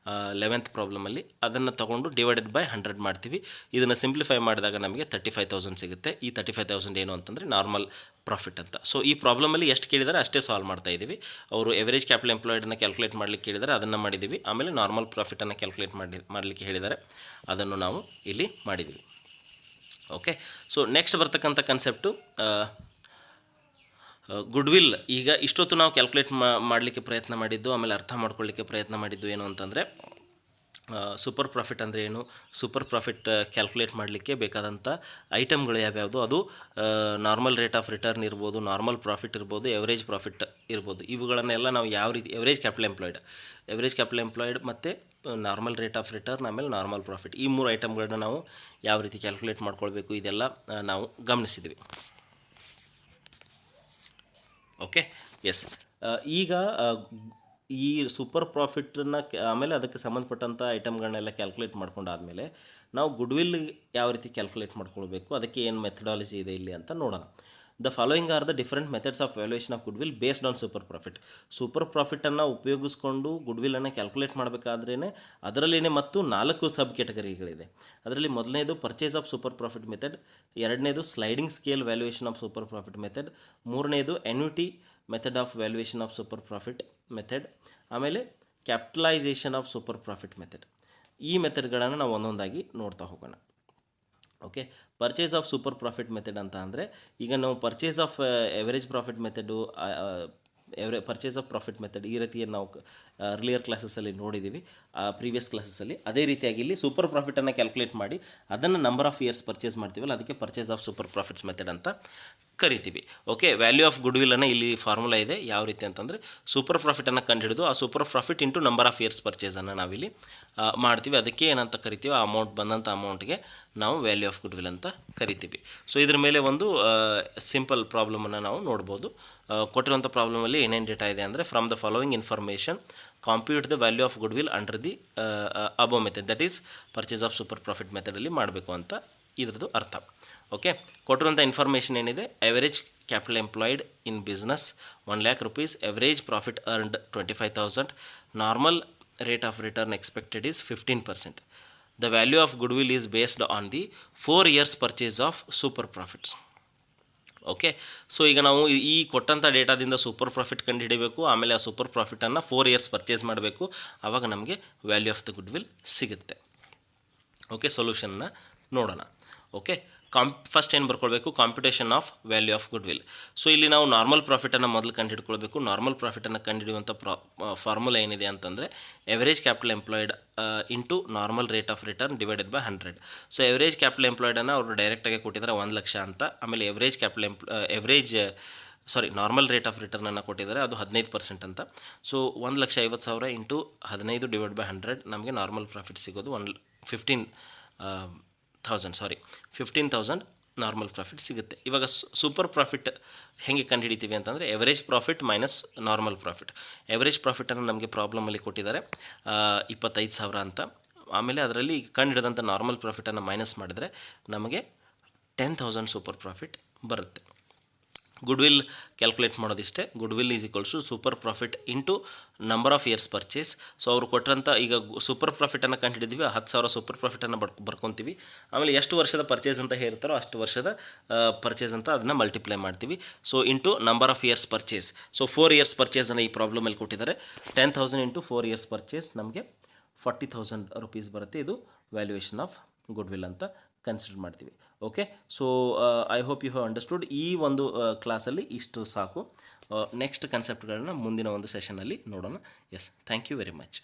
11th ಪ್ರಾಬ್ಲಮಲ್ಲಿ. ಅದನ್ನು ತೊಗೊಂಡು ಡಿವೈಡೆಡ್ ಬೈ 100 ಮಾಡ್ತೀವಿ. ಇದನ್ನು ಸಿಂಪ್ಲಿಫೈ ಮಾಡಿದಾಗ ನಮಗೆ 35,000 ಸಿಗುತ್ತೆ. ಈ 35,000 ಏನು ಅಂತಂದರೆ ನಾರ್ಮಲ್ ಪ್ರಾಫಿಟ್ ಅಂತ. ಸೊ ಈ ಪ್ರಾಬ್ಲಮಲ್ಲಿ ಎಷ್ಟು ಕೇಳಿದ್ದಾರೆ ಅಷ್ಟೇ ಸಾಲ್ವ್ ಮಾಡ್ತಾ ಇದ್ದೀವಿ. ಅವರು ಎವರೇಜ್ ಕ್ಯಾಪಿಟಲ್ ಎಂಪ್ಲಾಯ್ಡನ್ನು ಕ್ಯಾಲ್ಕುಲೇಟ್ ಮಾಡಲಿಕ್ಕೆ ಕೇಳಿದ್ದಾರೆ, ಅದನ್ನು ಮಾಡಿದ್ದೀವಿ. ಆಮೇಲೆ ನಾರ್ಮಲ್ ಪ್ರಾಫಿಟನ್ನು ಕ್ಯಾಲ್ಕುಲೇಟ್ ಮಾಡಲಿಕ್ಕೆ ಹೇಳಿದ್ದಾರೆ, ಅದನ್ನು ನಾವು ಇಲ್ಲಿ ಮಾಡಿದ್ದೀವಿ. ಓಕೆ, ಸೊ ನೆಕ್ಸ್ಟ್ ಬರ್ತಕ್ಕಂಥ ಕನ್ಸೆಪ್ಟು ಗುಡ್ ವಿಲ್. ಈಗ ಇಷ್ಟೊತ್ತು ನಾವು ಕ್ಯಾಲ್ಕುಲೇಟ್ ಮಾಡಲಿಕ್ಕೆ ಪ್ರಯತ್ನ ಮಾಡಿದ್ದು, ಆಮೇಲೆ ಅರ್ಥ ಮಾಡ್ಕೊಳ್ಳಿಕ್ಕೆ ಪ್ರಯತ್ನ ಮಾಡಿದ್ದು ಏನು ಅಂತಂದರೆ ಸೂಪರ್ ಪ್ರಾಫಿಟ್ ಅಂದರೆ ಏನು, ಸೂಪರ್ ಪ್ರಾಫಿಟ್ ಕ್ಯಾಲ್ಕುಲೇಟ್ ಮಾಡಲಿಕ್ಕೆ ಬೇಕಾದಂಥ ಐಟಮ್ಗಳು ಯಾವ್ಯಾವುದು, ಅದು ನಾರ್ಮಲ್ ರೇಟ್ ಆಫ್ ರಿಟರ್ನ್ ಇರ್ಬೋದು, ನಾರ್ಮಲ್ ಪ್ರಾಫಿಟ್ ಇರ್ಬೋದು, ಎವರೇಜ್ ಪ್ರಾಫಿಟ್ ಇರ್ಬೋದು. ಇವುಗಳನ್ನೆಲ್ಲ ನಾವು ಯಾವ ರೀತಿ ಎವರೇಜ್ ಕ್ಯಾಪಿಟಲ್ ಎಂಪ್ಲಾಯ್ಡ್ ಮತ್ತು ನಾರ್ಮಲ್ ರೇಟ್ ಆಫ್ ರಿಟರ್ನ್ ಆಮೇಲೆ ನಾರ್ಮಲ್ ಪ್ರಾಫಿಟ್, ಈ 3 ಐಟಮ್ಗಳನ್ನ ನಾವು ಯಾವ ರೀತಿ ಕ್ಯಾಲ್ಕುಲೇಟ್ ಮಾಡ್ಕೊಳ್ಬೇಕು ಇದೆಲ್ಲ ನಾವು ಗಮನಿಸಿದ್ವಿ. Okay, S. ಈಗ ಈ ಸೂಪರ್ ಪ್ರಾಫಿಟನ್ನು ಆಮೇಲೆ ಅದಕ್ಕೆ ಸಂಬಂಧಪಟ್ಟಂಥ ಐಟಮ್ಗಳನ್ನೆಲ್ಲ ಕ್ಯಾಲ್ಕುಲೇಟ್ ಮಾಡ್ಕೊಂಡಾದಮೇಲೆ ನಾವು ಗುಡ್ ವಿಲ್ ಯಾವ ರೀತಿ ಕ್ಯಾಲ್ಕುಲೇಟ್ ಮಾಡ್ಕೊಳ್ಬೇಕು, ಅದಕ್ಕೆ ಏನು ಮೆಥಡಾಲಜಿ ಇದೆ ಇಲ್ಲಿ ಅಂತ ನೋಡೋಣ. The following are the different methods of valuation of goodwill based on super profit. Super ಪ್ರಾಫಿಟನ್ನು ಉಪಯೋಗಿಸ್ಕೊಂಡು ಗುಡ್ ವಿಲ್ಲನ್ನು ಕ್ಯಾಲ್ಕುಲೇಟ್ ಮಾಡಬೇಕಾದ್ರೇ ಅದರಲ್ಲೇ ಮತ್ತು 4 ಸಬ್ ಕ್ಯಾಟಗರಿಗಳಿದೆ. ಅದರಲ್ಲಿ ಮೊದಲನೇದು purchase of super profit method, ಎರಡನೇದು sliding scale valuation of super profit method, ಮೂರನೇದು annuity method of valuation of super profit method, ಆಮೇಲೆ capitalisation of super profit method. ಈ ಮೆಥಡ್ಗಳನ್ನು ನಾವು ಒಂದೊಂದಾಗಿ ನೋಡ್ತಾ ಹೋಗೋಣ. Okay, purchase of super profit method ಅಂತ ಅಂದರೆ ಈಗ ನಾವು purchase of average profit method, purchase of profit method ಈ ರೀತಿಯನ್ನು ನಾವು ಅರ್ಲಿಯರ್ ಕ್ಲಾಸಸ್ಸಲ್ಲಿ ನೋಡಿದ್ದೀವಿ, ಪ್ರೀವಿಯಸ್ ಕ್ಲಾಸಸ್ಸಲ್ಲಿ. ಅದೇ ರೀತಿಯಾಗಿ ಇಲ್ಲಿ ಸೂಪರ್ ಪ್ರಾಫಿಟನ್ನು ಕ್ಯಾಲ್ಕುಲೇಟ್ ಮಾಡಿ ಅದನ್ನು ನಂಬರ್ ಆಫ್ ಇಯರ್ಸ್ ಪರ್ಚೇಸ್ ಮಾಡ್ತೀವಲ್ಲ, ಅದಕ್ಕೆ purchase of super profits method ಅಂತ ಕರಿತೀವಿ. ಓಕೆ, ವ್ಯಾಲ್ಯೂ ಆಫ್ ಗುಡ್ ವಿಲ್ಲನ್ನು ಇಲ್ಲಿ ಫಾರ್ಮುಲಾ ಇದೆ. ಯಾವ ರೀತಿ ಅಂತಂದರೆ ಸೂಪರ್ ಪ್ರಾಫಿಟನ್ನು ಕಂಡುಹಿಡಿದು ಆ super profit into number of years ಪರ್ಚೇಸನ್ನು ನಾವಿಲ್ಲಿ ಮಾಡ್ತೀವಿ. ಅದಕ್ಕೆ ಏನಂತ ಕರಿತೀವಿ, ಆ ಅಮೌಂಟ್ ಬಂದಂಥ ಅಮೌಂಟ್ಗೆ ನಾವು ವ್ಯಾಲ್ಯೂ ಆಫ್ ಗುಡ್ ವಿಲ್ ಅಂತ ಕರಿತೀವಿ. ಸೊ ಇದ್ರ ಮೇಲೆ ಒಂದು ಸಿಂಪಲ್ ಪ್ರಾಬ್ಲಮನ್ನು ನಾವು ನೋಡ್ಬೋದು. ಕೊಟ್ಟಿರುವಂಥ ಪ್ರಾಬ್ಲಮಲ್ಲಿ ಏನೇನು ಡೇಟಾ ಇದೆ ಅಂದರೆ from the following information compute the value of goodwill under the above method, that is purchase of super profit ಮೆಥಡಲ್ಲಿ ಮಾಡಬೇಕು ಅಂತ ಇದ್ರದ್ದು ಅರ್ಥ. ಓಕೆ, ಕೊಟ್ಟಿರುವಂಥ ಇನ್ಫಾರ್ಮೇಷನ್ ಏನಿದೆ, average capital employed in business 1 lakh rupees, average profit earned 25,000, normal rate of return expected is 15%. The value of goodwill is based on the 4 years purchase of super profits. Okay, so ಈಗ ನಾವು ಈ ಕೊಟ್ಟಂಥ ಡೇಟಾದಿಂದ super profit ಕಂಡುಹಿಡಬೇಕು, ಆಮೇಲೆ ಆ super ಪ್ರಾಫಿಟನ್ನು 4 years purchase ಮಾಡಬೇಕು, ಆವಾಗ ನಮಗೆ value of the goodwill ಸಿಗುತ್ತೆ. ಓಕೆ, ಸೊಲ್ಯೂಷನ್ನ ನೋಡೋಣ. ಓಕೆ, ಫಸ್ಟ್ ಏನು ಬರ್ಕೊಳ್ಬೇಕು, computation of value of goodwill. So ಇಲ್ಲಿ ನಾವು ನಾರ್ಮಲ್ ಪ್ರಾಫಿಟನ್ನು ಮೊದಲು ಕಂಡುಹಿಡ್ಕೊಳ್ಬೇಕು. ನಾರ್ಮಲ್ ಪ್ರಾಫಿಟನ್ನು ಕಂಡುಹಿಡಿಯುವಂಥ ಫಾರ್ಮುಲಾ ಏನಿದೆ ಅಂತಂದರೆ average capital employed into normal rate of return divided by 100. So average capital ಎಂಪ್ಲಾಯ್ಡನ್ನು ಅವರು ಡೈರೆಕ್ಟಾಗಿ ಕೊಟ್ಟಿದ್ದಾರೆ 1 ಲಕ್ಷ ಅಂತ. ಆಮೇಲೆ ನಾರ್ಮಲ್ ರೇಟ್ ಆಫ್ ರಿಟರ್ನನ್ನು ಕೊಟ್ಟಿದ್ದಾರೆ, ಅದು 15% ಅಂತ. ಸೊ 1,50,000 ಇಂಟು 15 ಡಿವೈಡ್ ಬೈ 100 ನಮಗೆ ನಾರ್ಮಲ್ ಪ್ರಾಫಿಟ್ ಸಿಗೋದು 15,000 ನಾರ್ಮಲ್ ಪ್ರಾಫಿಟ್ ಸಿಗುತ್ತೆ. ಇವಾಗ ಸೂಪರ್ ಪ್ರಾಫಿಟ್ ಹೇಗೆ ಕಂಡುಹಿಡಿತೀವಿ ಅಂತಂದರೆ average profit minus normal profit. Average ಪ್ರಾಫಿಟನ್ನು ನಮಗೆ ಪ್ರಾಬ್ಲಮಲ್ಲಿ ಕೊಟ್ಟಿದ್ದಾರೆ 25,000 ಅಂತ. ಆಮೇಲೆ ಅದರಲ್ಲಿ ಕಂಡುಹಿಡಿದಂಥ ನಾರ್ಮಲ್ ಪ್ರಾಫಿಟನ್ನು ಮೈನಸ್ ಮಾಡಿದರೆ ನಮಗೆ 10,000 ಸೂಪರ್ ಪ್ರಾಫಿಟ್ ಬರುತ್ತೆ. ಗುಡ್ ವಿಲ್ ಕ್ಯಾಲ್ಕುಲೇಟ್ ಮಾಡೋದಿಷ್ಟೇ. Good will is equals to super profit into number of years purchase. So ಅವರು ಕೊಟ್ಟಂಥ ಈಗ ಸೂಪರ್ ಪ್ರಾಫಿಟನ್ನು ಕಂಡುಹಿಡಿದ್ವಿ, 10,000 ಸೂಪರ್ ಪ್ರಾಫಿಟನ್ನು ಬರ್ಕೊತೀವಿ. ಆಮೇಲೆ ಎಷ್ಟು ವರ್ಷದ ಪರ್ಚೇಸ್ ಅಂತ ಹೇಳ್ತಾರೋ ಅಷ್ಟು ವರ್ಷದ ಪರ್ಚೇಸ್ ಅಂತ ಅದನ್ನು ಮಲ್ಟಿಪ್ಲೈ ಮಾಡ್ತೀವಿ. So into number of years purchase. So 4 years ಪರ್ಚೇಸನ್ನು ಈ ಪ್ರಾಬ್ಲಮಲ್ಲಿ ಕೊಟ್ಟಿದ್ದಾರೆ. 10,000 ಇಂಟು 4 years ಪರ್ಚೇಸ್ ನಮಗೆ 40,000 rupees ಬರುತ್ತೆ. ಇದು ವ್ಯಾಲ್ಯೂಯೇಷನ್ ಆಫ್ ಗುಡ್ ವಿಲ್ ಅಂತ ಕನ್ಸಿಡರ್ ಮಾಡ್ತೀವಿ. Okay, so I hope you have understood. ಈ ಒಂದು ಕ್ಲಾಸಲ್ಲಿ ಇಷ್ಟು ಸಾಕು. ನೆಕ್ಸ್ಟ್ ಕನ್ಸೆಪ್ಟ್ಗಳನ್ನ ಮುಂದಿನ ಒಂದು ಸೆಷನಲ್ಲಿ ನೋಡೋಣ. Yes, thank you very much.